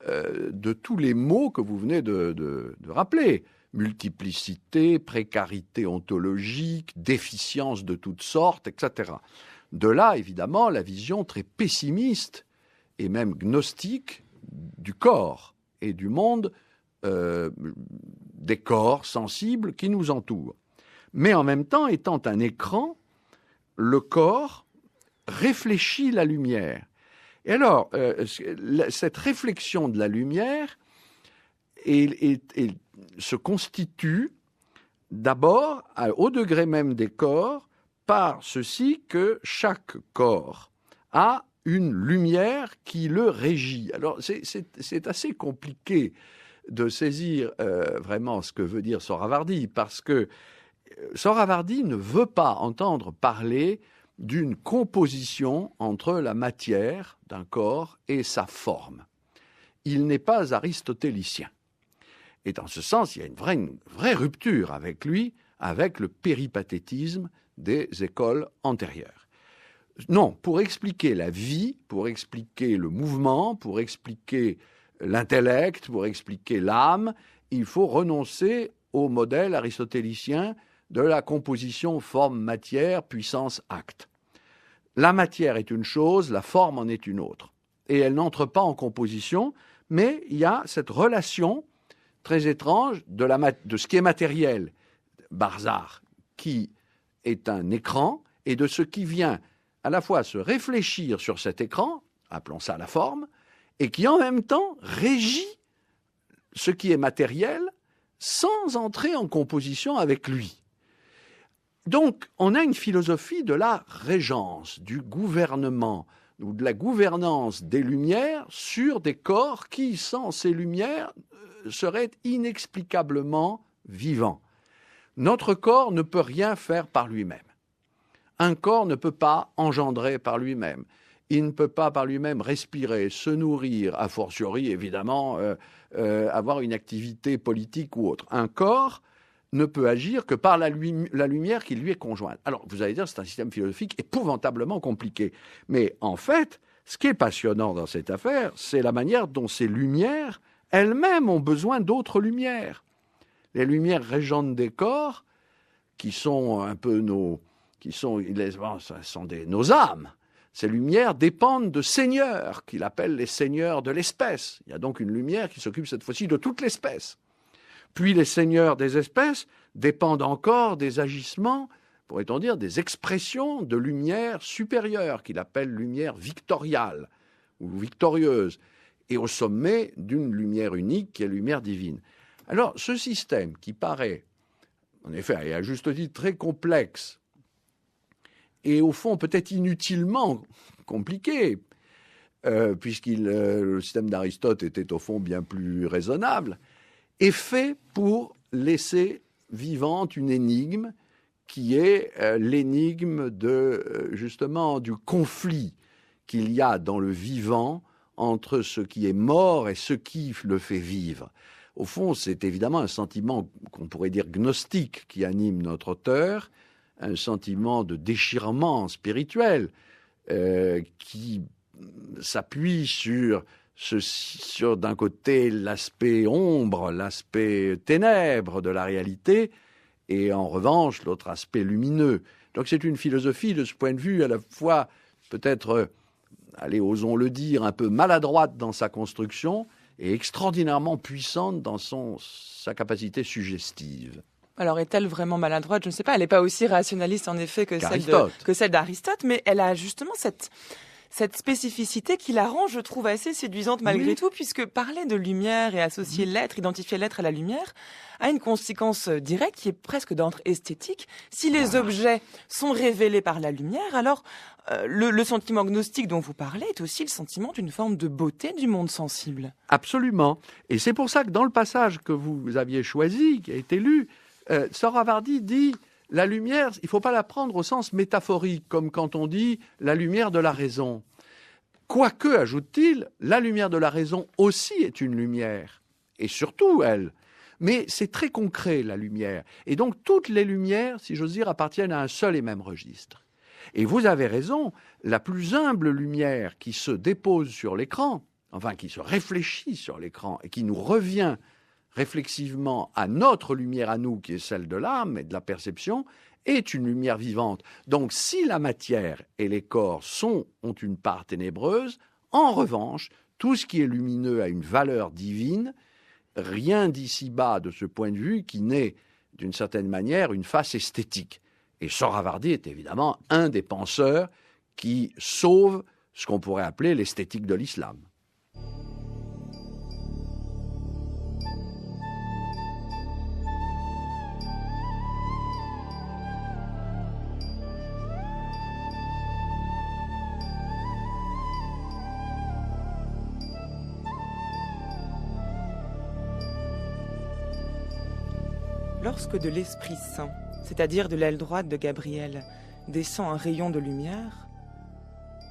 de tous les mots que vous venez de rappeler. Multiplicité, précarité ontologique, déficience de toutes sortes, etc. De là, évidemment, la vision très pessimiste et même gnostique du corps et du monde des corps sensibles qui nous entourent. Mais en même temps, étant un écran, le corps réfléchit la lumière. Et alors, cette réflexion de la lumière se constitue d'abord, au degré même des corps, par ceci que chaque corps a une lumière qui le régit. Alors, c'est assez compliqué de saisir vraiment ce que veut dire Sohrawardi, parce que Sohrawardi ne veut pas entendre parler d'une composition entre la matière d'un corps et sa forme. Il n'est pas aristotélicien. Et dans ce sens, il y a une vraie rupture avec lui, avec le péripathétisme des écoles antérieures. Non, pour expliquer la vie, pour expliquer le mouvement, pour expliquer l'intellect, pour expliquer l'âme, il faut renoncer au modèle aristotélicien de la composition forme-matière, puissance-acte. La matière est une chose, la forme en est une autre. Et elle n'entre pas en composition, mais il y a cette relation très étrange de ce qui est matériel, Barzard, qui est un écran, et de ce qui vient à la fois se réfléchir sur cet écran, appelons ça la forme, et qui en même temps régit ce qui est matériel sans entrer en composition avec lui. Donc, on a une philosophie de la régence, du gouvernement, ou de la gouvernance des lumières sur des corps qui, sans ces lumières, seraient inexplicablement vivants. Notre corps ne peut rien faire par lui-même. Un corps ne peut pas engendrer par lui-même. Il ne peut pas par lui-même respirer, se nourrir, a fortiori, évidemment, avoir une activité politique ou autre. Un corps ne peut agir que par la lumière qui lui est conjointe. Alors, vous allez dire, c'est un système philosophique épouvantablement compliqué. Mais en fait, ce qui est passionnant dans cette affaire, c'est la manière dont ces lumières elles-mêmes ont besoin d'autres lumières. Les lumières régentes des corps, qui sont un peu nos âmes. Ces lumières dépendent de seigneurs, qu'il appelle les seigneurs de l'espèce. Il y a donc une lumière qui s'occupe cette fois-ci de toute l'espèce. Puis les seigneurs des espèces dépendent encore des agissements, pourrait-on dire, des expressions de lumière supérieure, qu'il appelle lumière victoriale ou victorieuse, et au sommet d'une lumière unique qui est la lumière divine. Alors, ce système qui paraît, en effet, et à juste titre, très complexe, et au fond peut-être inutilement compliqué, le système d'Aristote était au fond bien plus raisonnable, est fait pour laisser vivante une énigme qui est l'énigme justement du conflit qu'il y a dans le vivant entre ce qui est mort et ce qui le fait vivre. Au fond, c'est évidemment un sentiment qu'on pourrait dire gnostique qui anime notre auteur, un sentiment de déchirement spirituel qui s'appuie sur d'un côté l'aspect ombre, l'aspect ténèbres de la réalité, et en revanche l'autre aspect lumineux. Donc c'est une philosophie de ce point de vue à la fois peut-être, osons le dire, un peu maladroite dans sa construction et extraordinairement puissante dans sa capacité suggestive. Alors, est-elle vraiment maladroite? Je ne sais pas. Elle n'est pas aussi rationaliste, en effet, que celle d'Aristote, mais elle a justement cette spécificité qui la rend, je trouve, assez séduisante malgré tout, puisque parler de lumière et associer l'être, identifier l'être à la lumière, a une conséquence directe qui est presque d'ordre esthétique. Si les objets sont révélés par la lumière, alors le sentiment gnostique dont vous parlez est aussi le sentiment d'une forme de beauté du monde sensible. Absolument. Et c'est pour ça que dans le passage que vous aviez choisi, qui a été lu, Sohrawardi dit « La lumière, il ne faut pas la prendre au sens métaphorique, comme quand on dit « la lumière de la raison ». Quoique, ajoute-t-il, la lumière de la raison aussi est une lumière, et surtout elle. Mais c'est très concret, la lumière. Et donc, toutes les lumières, si j'ose dire, appartiennent à un seul et même registre. Et vous avez raison, la plus humble lumière qui se dépose sur l'écran, enfin qui se réfléchit sur l'écran et qui nous revient réflexivement à notre lumière à nous, qui est celle de l'âme et de la perception, est une lumière vivante. Donc si la matière et les corps ont une part ténébreuse, en revanche, tout ce qui est lumineux a une valeur divine, rien d'ici-bas de ce point de vue qui n'est d'une certaine manière une face esthétique. Et Sohravardi est évidemment un des penseurs qui sauve ce qu'on pourrait appeler l'esthétique de l'islam. Lorsque de l'Esprit Saint, c'est-à-dire de l'aile droite de Gabriel, descend un rayon de lumière,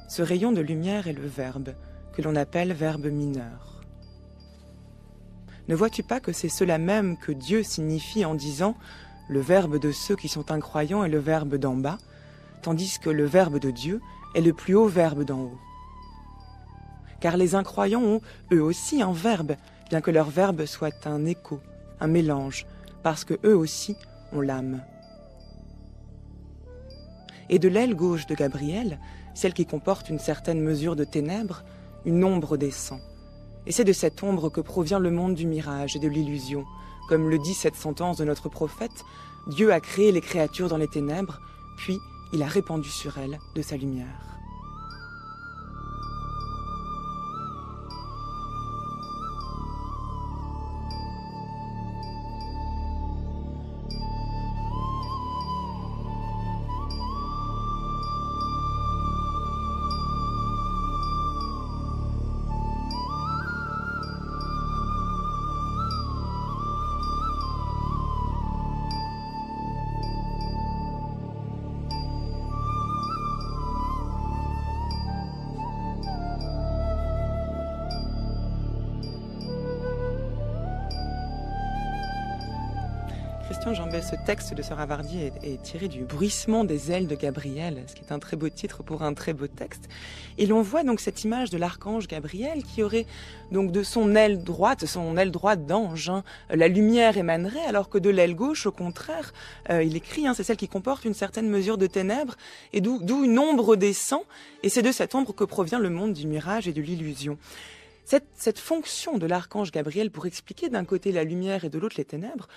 ce rayon de lumière est le Verbe, que l'on appelle verbe mineur. Ne vois-tu pas que c'est cela même que Dieu signifie en disant « le Verbe de ceux qui sont incroyants est le Verbe d'en bas », tandis que le Verbe de Dieu est le plus haut Verbe d'en haut. Car les incroyants ont eux aussi un verbe, bien que leur verbe soit un écho, un mélange, parce que eux aussi ont l'âme. Et de l'aile gauche de Gabriel, celle qui comporte une certaine mesure de ténèbres, une ombre descend. Et c'est de cette ombre que provient le monde du mirage et de l'illusion. Comme le dit cette sentence de notre prophète, Dieu a créé les créatures dans les ténèbres, puis il a répandu sur elles de sa lumière. Christian Jambet, ce texte de Sohravardi est tiré du bruissement des ailes de Gabriel, ce qui est un très beau titre pour un très beau texte. Et l'on voit donc cette image de l'archange Gabriel qui aurait donc de son aile droite d'ange, la lumière émanerait, alors que de l'aile gauche, au contraire, il écrit, c'est celle qui comporte une certaine mesure de ténèbres, et d'où une ombre descend, et c'est de cette ombre que provient le monde du mirage et de l'illusion. Cette fonction de l'archange Gabriel pour expliquer d'un côté la lumière et de l'autre les ténèbres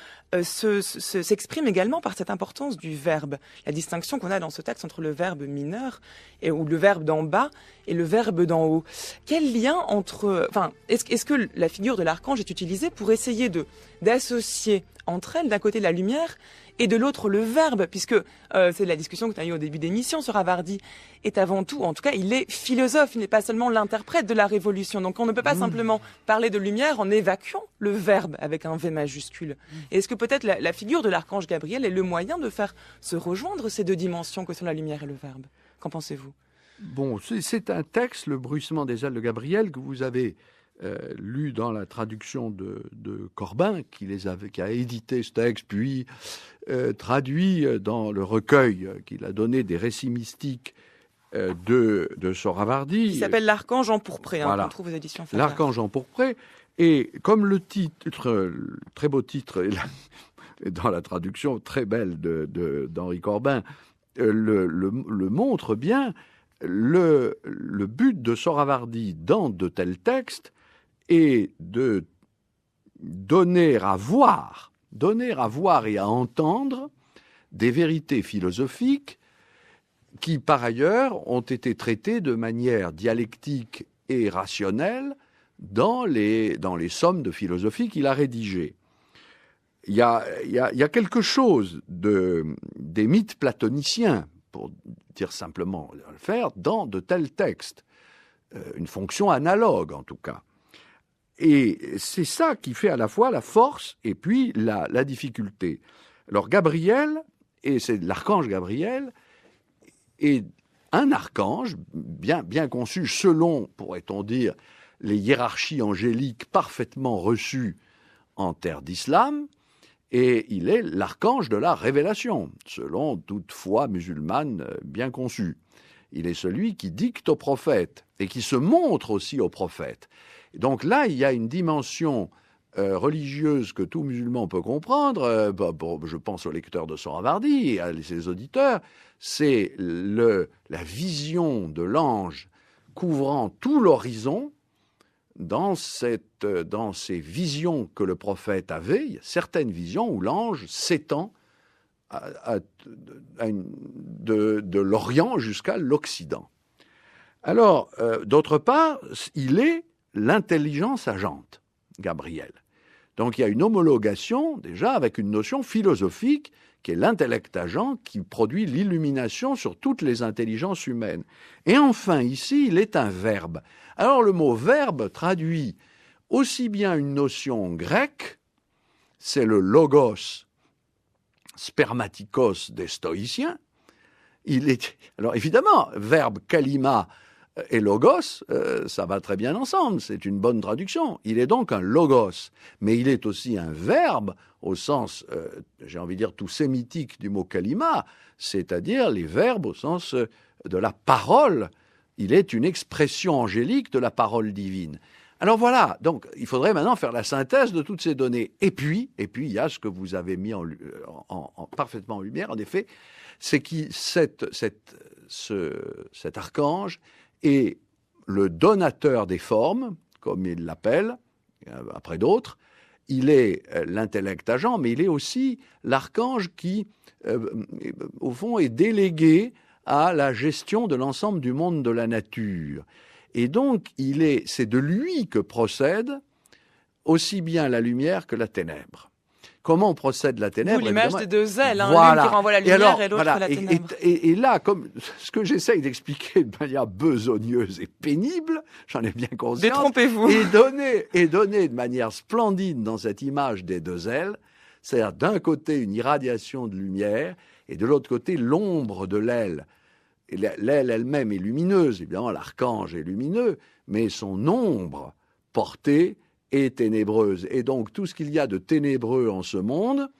s'exprime également par cette importance du verbe, la distinction qu'on a dans ce texte entre le verbe mineur ou le verbe d'en bas et le verbe d'en haut. Quel lien entre... est-ce que la figure de l'archange est utilisée pour essayer d'associer entre elles d'un côté la lumière et de l'autre le verbe, puisque c'est la discussion que tu as eue au début d'émission, Sohravardi est avant tout, en tout cas, il est philosophe, il n'est pas seulement l'interprète de la Révolution. Donc on ne peut pas simplement parler de lumière en évacuant le verbe avec un V majuscule. Et est-ce que peut-être la figure de l'archange Gabriel est le moyen de faire se rejoindre ces deux dimensions que sont la lumière et le verbe? Qu'en pensez-vous? Bon, c'est un texte, le bruissement des ailes de Gabriel, que vous avez lu dans la traduction de Corbin, qui a édité ce texte, puis traduit dans le recueil qu'il a donné des récits mystiques de Sohravardi. Il s'appelle L'Archange empourpré, voilà. qu'on trouve aux éditions Flaubert. L'Archange empourpré. Et comme le titre, très beau titre, et dans la traduction très belle d'Henri Corbin, le montre bien, le but de Sohravardi dans de tels textes est de donner à voir et à entendre des vérités philosophiques qui, par ailleurs, ont été traitées de manière dialectique et rationnelle dans les sommes de philosophie qu'il a rédigées. Il y a quelque chose des mythes platoniciens, pour dire simplement le faire, dans de tels textes. Une fonction analogue, en tout cas. Et c'est ça qui fait à la fois la force et puis la difficulté. Alors Gabriel, et c'est l'archange Gabriel, est un archange bien conçu selon, pourrait-on dire, les hiérarchies angéliques parfaitement reçues en terre d'islam, et il est l'archange de la révélation, selon toute foi musulmane bien conçue. il est celui qui dicte aux prophètes et qui se montre aussi aux prophètes. Et donc là, il y a une dimension religieuse que tout musulman peut comprendre. Je pense aux lecteurs de Sohrawardi et à ses auditeurs. C'est la vision de l'ange couvrant tout l'horizon. Dans ces visions que le prophète avait, il y a certaines visions où l'ange s'étend de l'Orient jusqu'à l'Occident. Alors, d'autre part, il est l'intelligence agente, Gabriel. Donc, il y a une homologation, déjà, avec une notion philosophique qui est l'intellect agent qui produit l'illumination sur toutes les intelligences humaines. Et enfin, ici, il est un verbe. Alors, le mot verbe traduit aussi bien une notion grecque, c'est le logos spermatikos des stoïciens. Alors, évidemment, verbe kalima et logos, ça va très bien ensemble, c'est une bonne traduction. Il est donc un logos, mais il est aussi un verbe au sens, j'ai envie de dire, tout sémitique du mot kalima, c'est-à-dire les verbes au sens de la parole. Il est une expression angélique de la parole divine. Alors voilà, donc il faudrait maintenant faire la synthèse de toutes ces données. Et puis il y a ce que vous avez mis parfaitement en lumière, en effet, c'est que cet archange est le donateur des formes, comme il l'appelle, après d'autres. Il est l'intellect agent, mais il est aussi l'archange qui, au fond, est délégué à la gestion de l'ensemble du monde de la nature. Et donc, c'est de lui que procède aussi bien la lumière que la ténèbre. Comment procède la ténèbre? Vous, l'image des deux ailes, voilà. L'une qui renvoie la lumière et l'autre la ténèbre. Et là, comme ce que j'essaye d'expliquer de manière besogneuse et pénible, j'en ai bien conscience. Détrompez-vous. Et donné de manière splendide dans cette image des deux ailes, c'est-à-dire d'un côté une irradiation de lumière et de l'autre côté l'ombre de l'aile. Et l'aile elle-même est lumineuse, évidemment l'archange est lumineux, mais son ombre portée est ténébreuse. Et donc tout ce qu'il y a de ténébreux en ce monde,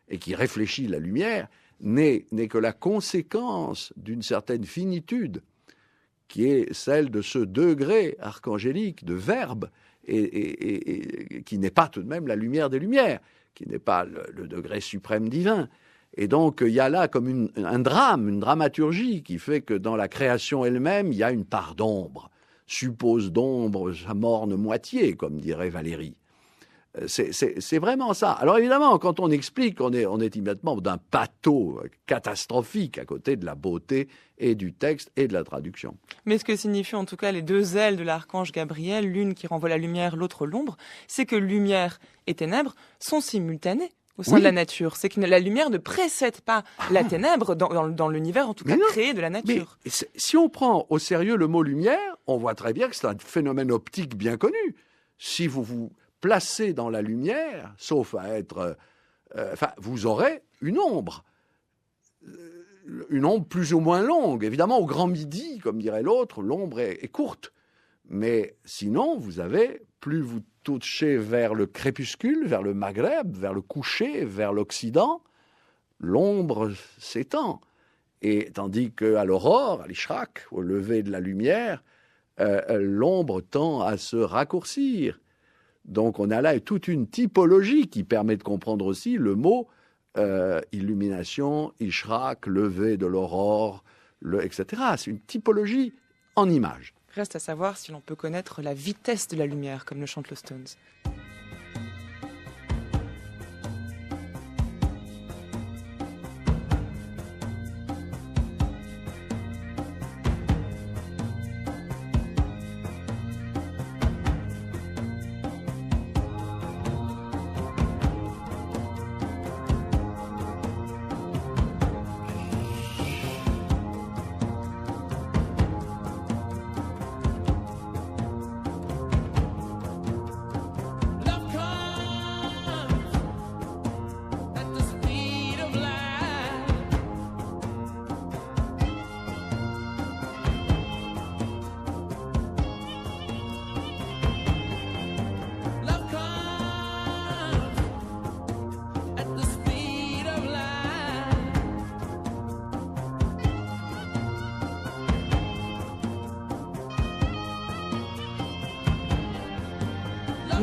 et qui réfléchit la lumière, n'est que la conséquence d'une certaine finitude, qui est celle de ce degré archangélique de verbe, et qui n'est pas tout de même la lumière des lumières, qui n'est pas le degré suprême divin. Et donc, il y a là comme un drame, une dramaturgie qui fait que dans la création elle-même, il y a une part d'ombre. Suppose d'ombre sa morne moitié, comme dirait Valérie. C'est vraiment ça. Alors évidemment, quand on explique, on est immédiatement d'un pâteau catastrophique à côté de la beauté et du texte et de la traduction. Mais ce que signifient en tout cas les deux ailes de l'archange Gabriel, l'une qui renvoie la lumière, l'autre l'ombre, c'est que lumière et ténèbres sont simultanées au sein de la nature. C'est que la lumière ne précède pas la ténèbre dans l'univers, en tout cas créé de la nature. Mais si on prend au sérieux le mot lumière, on voit très bien que c'est un phénomène optique bien connu. Si vous vous placez dans la lumière, sauf à être... vous aurez une ombre plus ou moins longue. Évidemment, au grand midi, comme dirait l'autre, l'ombre est courte. Mais sinon, vous avez, plus vous touchez vers le crépuscule, vers le Maghreb, vers le coucher, vers l'Occident, l'ombre s'étend. Et tandis qu'à l'aurore, à l'Ishraq, au lever de la lumière, l'ombre tend à se raccourcir. Donc on a là toute une typologie qui permet de comprendre aussi le mot illumination, Ishraq, lever de l'aurore, etc. C'est une typologie en images. Reste à savoir si l'on peut connaître la vitesse de la lumière, comme le chantent les Stones.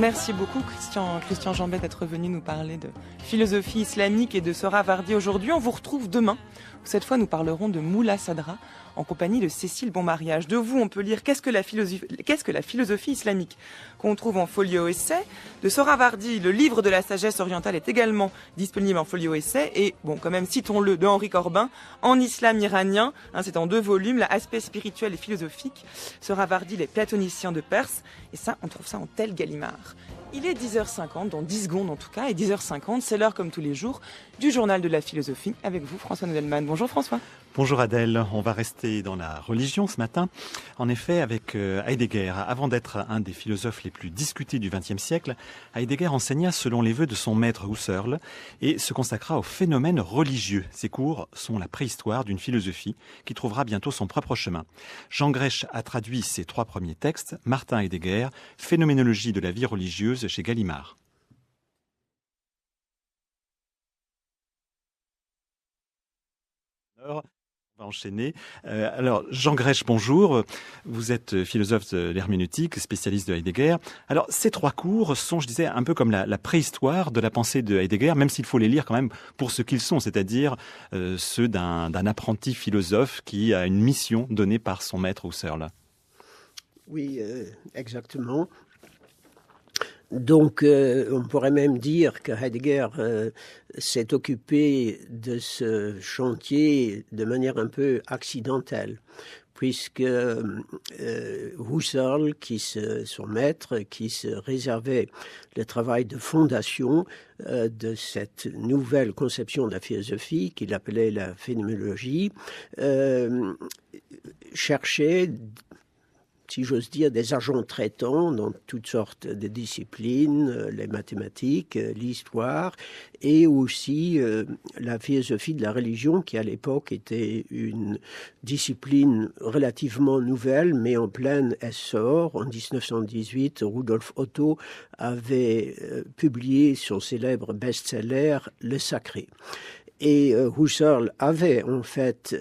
Merci beaucoup Christian Jambet d'être venu nous parler de philosophie islamique et de Sohrawardi aujourd'hui. On vous retrouve demain. Cette fois, nous parlerons de Moula Sadra en compagnie de Cécile Bonmariage. De vous, on peut lire Qu'est-ce que la philosophie islamique qu'on trouve en folio essai. De Sohrawardi, le livre de la sagesse orientale est également disponible en folio essai. Et bon, quand même, citons-le, de Henri Corbin, En islam iranien. C'est en 2 volumes, l'aspect spirituel et philosophique. Sohrawardi, les platoniciens de Perse. Et ça, on trouve ça en tel Gallimard. Il est 10h50, dans 10 secondes en tout cas, et 10h50, c'est l'heure comme tous les jours du journal de la philosophie avec vous, François Nodelman. Bonjour François. Bonjour Adèle, on va rester dans la religion ce matin. En effet, avec Heidegger, avant d'être un des philosophes les plus discutés du XXe siècle, Heidegger enseigna selon les vœux de son maître Husserl et se consacra aux phénomènes religieux. Ses cours sont la préhistoire d'une philosophie qui trouvera bientôt son propre chemin. Jean Grèche a traduit ses 3 premiers textes, Martin Heidegger, Phénoménologie de la vie religieuse chez Gallimard. On va enchaîner. Alors, Jean Grèche, bonjour. Vous êtes philosophe de l'herméneutique, spécialiste de Heidegger. Alors, ces 3 cours sont, je disais, un peu comme la préhistoire de la pensée de Heidegger, même s'il faut les lire quand même pour ce qu'ils sont, c'est-à-dire ceux d'un apprenti philosophe qui a une mission donnée par son maître Husserl. Oui, exactement. Donc, on pourrait même dire que Heidegger s'est occupé de ce chantier de manière un peu accidentelle, puisque Husserl, son maître, qui se réservait le travail de fondation de cette nouvelle conception de la philosophie, qu'il appelait la phénoménologie, cherchait, si j'ose dire, des agents traitants dans toutes sortes de disciplines, les mathématiques, l'histoire, et aussi la philosophie de la religion, qui à l'époque était une discipline relativement nouvelle, mais en plein essor. En 1918, Rudolf Otto avait publié son célèbre best-seller « Le Sacré ». Et Husserl avait en fait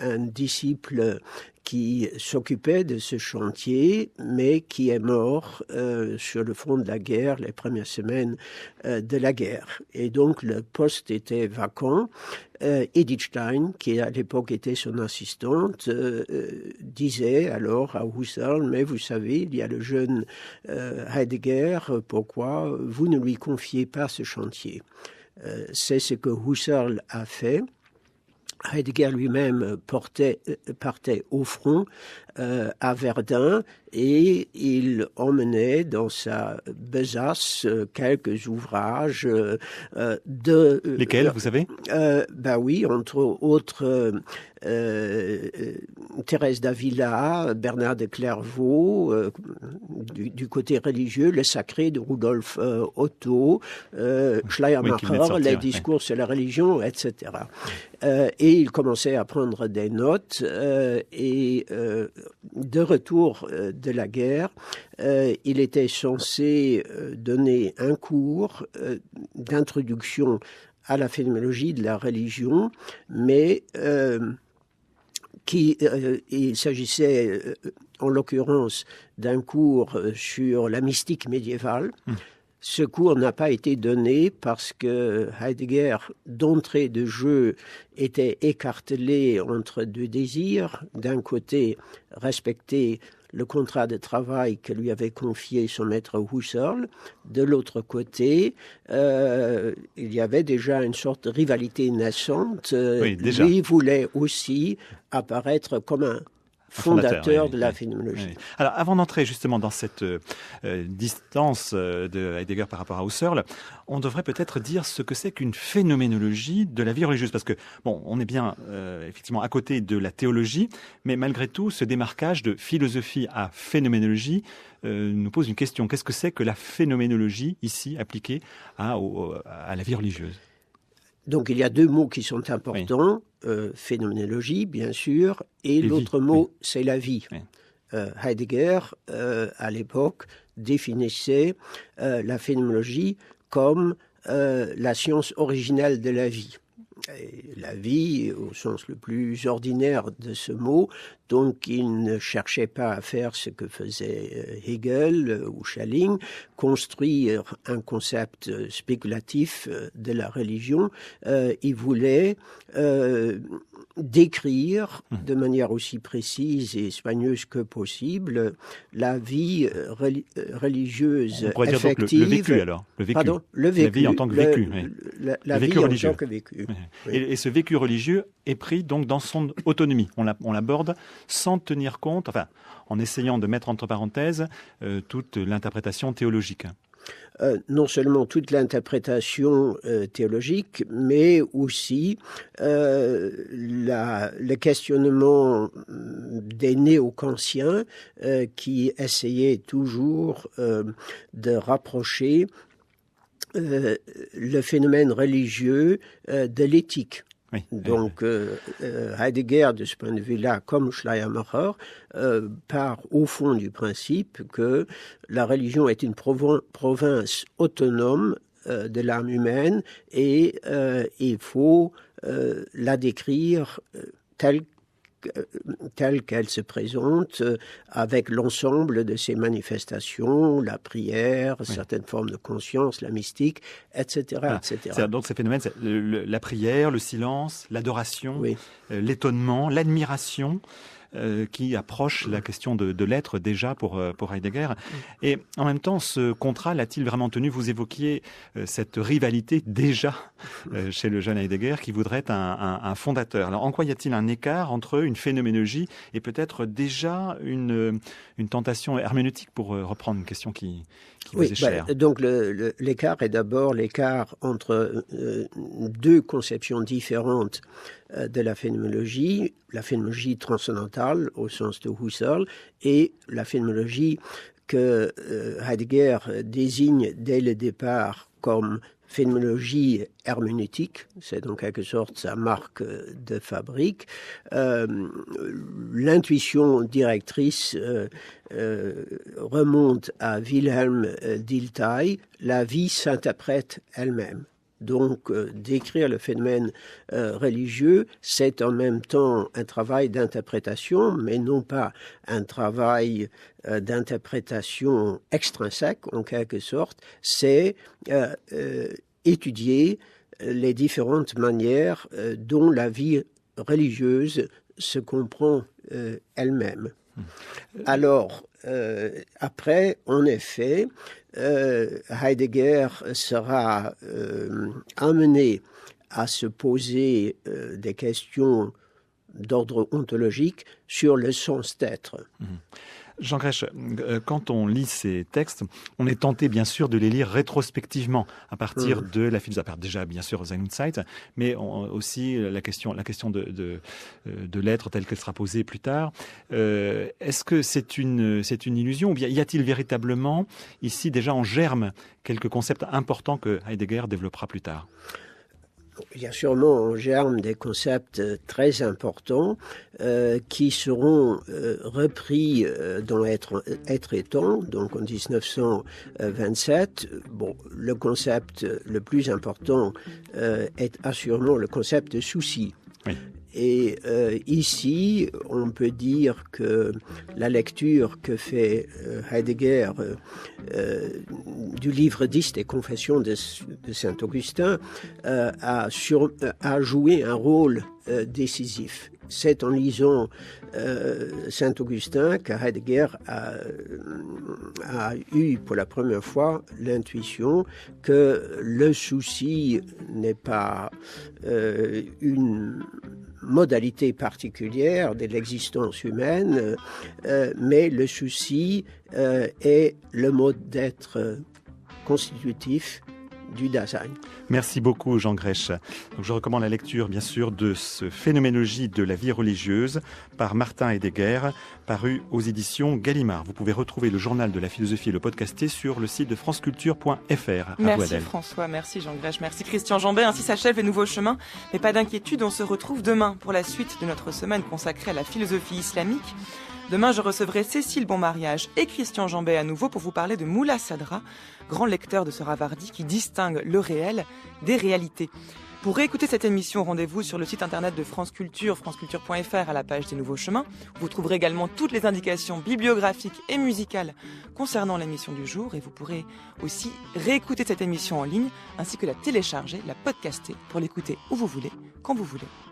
un disciple qui s'occupait de ce chantier, mais qui est mort sur le front de la guerre, les premières semaines de la guerre. Et donc le poste était vacant. Edith Stein, qui à l'époque était son assistante, disait alors à Husserl, mais vous savez, il y a le jeune Heidegger, pourquoi vous ne lui confiez pas ce chantier ? C'est ce que Husserl a fait. Heidegger lui-même partait au front à Verdun et il emmenait dans sa besace quelques ouvrages Lesquels, vous savez ? Oui, entre autres Thérèse d'Avila, Bernard de Clairvaux, du côté religieux, Le Sacré de Rudolf Otto, Schleiermacher, les discours sur la religion, etc. Et il commençait à prendre des notes et de retour de la guerre, il était censé donner un cours d'introduction à la phénoménologie de la religion, mais il s'agissait en l'occurrence d'un cours sur la mystique médiévale. Ce cours n'a pas été donné parce que Heidegger, d'entrée de jeu, était écartelé entre 2 désirs. D'un côté, respecter le contrat de travail que lui avait confié son maître Husserl. De l'autre côté, il y avait déjà une sorte de rivalité naissante. Lui voulait aussi apparaître comme un fondateur de la phénoménologie. Oui. Alors, avant d'entrer justement dans cette distance de Heidegger par rapport à Husserl, on devrait peut-être dire ce que c'est qu'une phénoménologie de la vie religieuse. Parce que, bon, on est bien effectivement à côté de la théologie, mais malgré tout, ce démarquage de philosophie à phénoménologie nous pose une question. Qu'est-ce que c'est que la phénoménologie, ici, appliquée à la vie religieuse ? Donc, il y a 2 mots qui sont importants. Phénoménologie, bien sûr, et l'autre mot, c'est la vie. Oui. Heidegger, à l'époque, définissait la phénoménologie comme la science originelle de la vie. Et la vie, au sens le plus ordinaire de ce mot, Donc, il ne cherchait pas à faire ce que faisait Hegel ou Schelling, construire un concept spéculatif de la religion. Il voulait décrire de manière aussi précise et soigneuse que possible la vie religieuse on pourrait dire effective. Donc le vécu alors, le vécu. Pardon, le vécu. La vie en tant que vécu. La le vécu vie religieux. en tant que vécu. Oui. Oui. Et ce vécu religieux est pris donc dans son autonomie. On l'aborde sans tenir compte, enfin, en essayant de mettre entre parenthèses toute l'interprétation théologique. Non seulement toute l'interprétation théologique, mais aussi le questionnement des néo-kantiens qui essayaient toujours de rapprocher le phénomène religieux de l'éthique. Oui. Donc, Heidegger, de ce point de vue-là, comme Schleiermacher, part au fond du principe que la religion est une province autonome de l'âme humaine et il faut la décrire telle qu'elle se présente avec l'ensemble de ses manifestations, la prière, certaines formes de conscience, la mystique, etc. etc. Donc ces phénomènes, c'est la prière, le silence, l'adoration, l'étonnement, l'admiration, qui approche la question de l'être déjà pour Heidegger. Et en même temps, ce contrat l'a-t-il vraiment tenu? Vous évoquiez cette rivalité déjà chez le jeune Heidegger qui voudrait être un fondateur. Alors en quoi y a-t-il un écart entre une phénoménologie et peut-être déjà une tentation herméneutique, pour reprendre une question qui vous est chère? Donc l'écart est d'abord l'écart entre deux conceptions différentes de la phénoménologie transcendantale au sens de Husserl et la phénoménologie que Heidegger désigne dès le départ comme phénoménologie herméneutique, c'est en quelque sorte sa marque de fabrique. L'intuition directrice remonte à Wilhelm Dilthey, la vie s'interprète elle-même. Donc, décrire le phénomène religieux, c'est en même temps un travail d'interprétation, mais non pas un travail d'interprétation extrinsèque, en quelque sorte. C'est étudier les différentes manières dont la vie religieuse se comprend elle-même. Alors, après, en effet, Heidegger sera amené à se poser des questions d'ordre ontologique sur le sens d'être. Jean Grech, quand on lit ces textes, on est tenté bien sûr de les lire rétrospectivement à partir de la philosophie. Déjà bien sûr Sein und Zeit, mais aussi la question de l'être telle qu'elle sera posée plus tard. Est-ce que c'est une illusion, ou bien y a-t-il véritablement ici déjà en germe quelques concepts importants que Heidegger développera plus tard? Il y a sûrement en germe des concepts très importants qui seront repris dans Être et temps, donc en 1927. Bon, le concept le plus important est assurément le concept de souci. Oui. Et ici, on peut dire que la lecture que fait Heidegger du livre 10 des Confessions de Saint-Augustin a joué un rôle décisif. C'est en lisant Saint-Augustin que Heidegger a eu pour la première fois l'intuition que le souci n'est pas une modalité particulière de l'existence humaine, mais le souci est le mode d'être constitutif du Dasein. Merci beaucoup Jean Grech. Donc, je recommande la lecture bien sûr de ce Phénoménologie de la vie religieuse par Martin Heidegger, paru aux éditions Gallimard. Vous pouvez retrouver le journal de la philosophie et le podcaster sur le site de franceculture.fr. Merci François, merci Jean Grech, merci Christian Jambet. Ainsi s'achève les nouveaux chemins. Mais pas d'inquiétude, on se retrouve demain pour la suite de notre semaine consacrée à la philosophie islamique. Demain, je recevrai Cécile Bonmariage et Christian Jambet à nouveau pour vous parler de Moula Sadra, grand lecteur de ce Ravardi qui distingue le réel des réalités. Pour réécouter cette émission, rendez-vous sur le site internet de France Culture, franceculture.fr à la page des nouveaux chemins. Vous trouverez également toutes les indications bibliographiques et musicales concernant l'émission du jour et vous pourrez aussi réécouter cette émission en ligne ainsi que la télécharger, la podcaster pour l'écouter où vous voulez, quand vous voulez.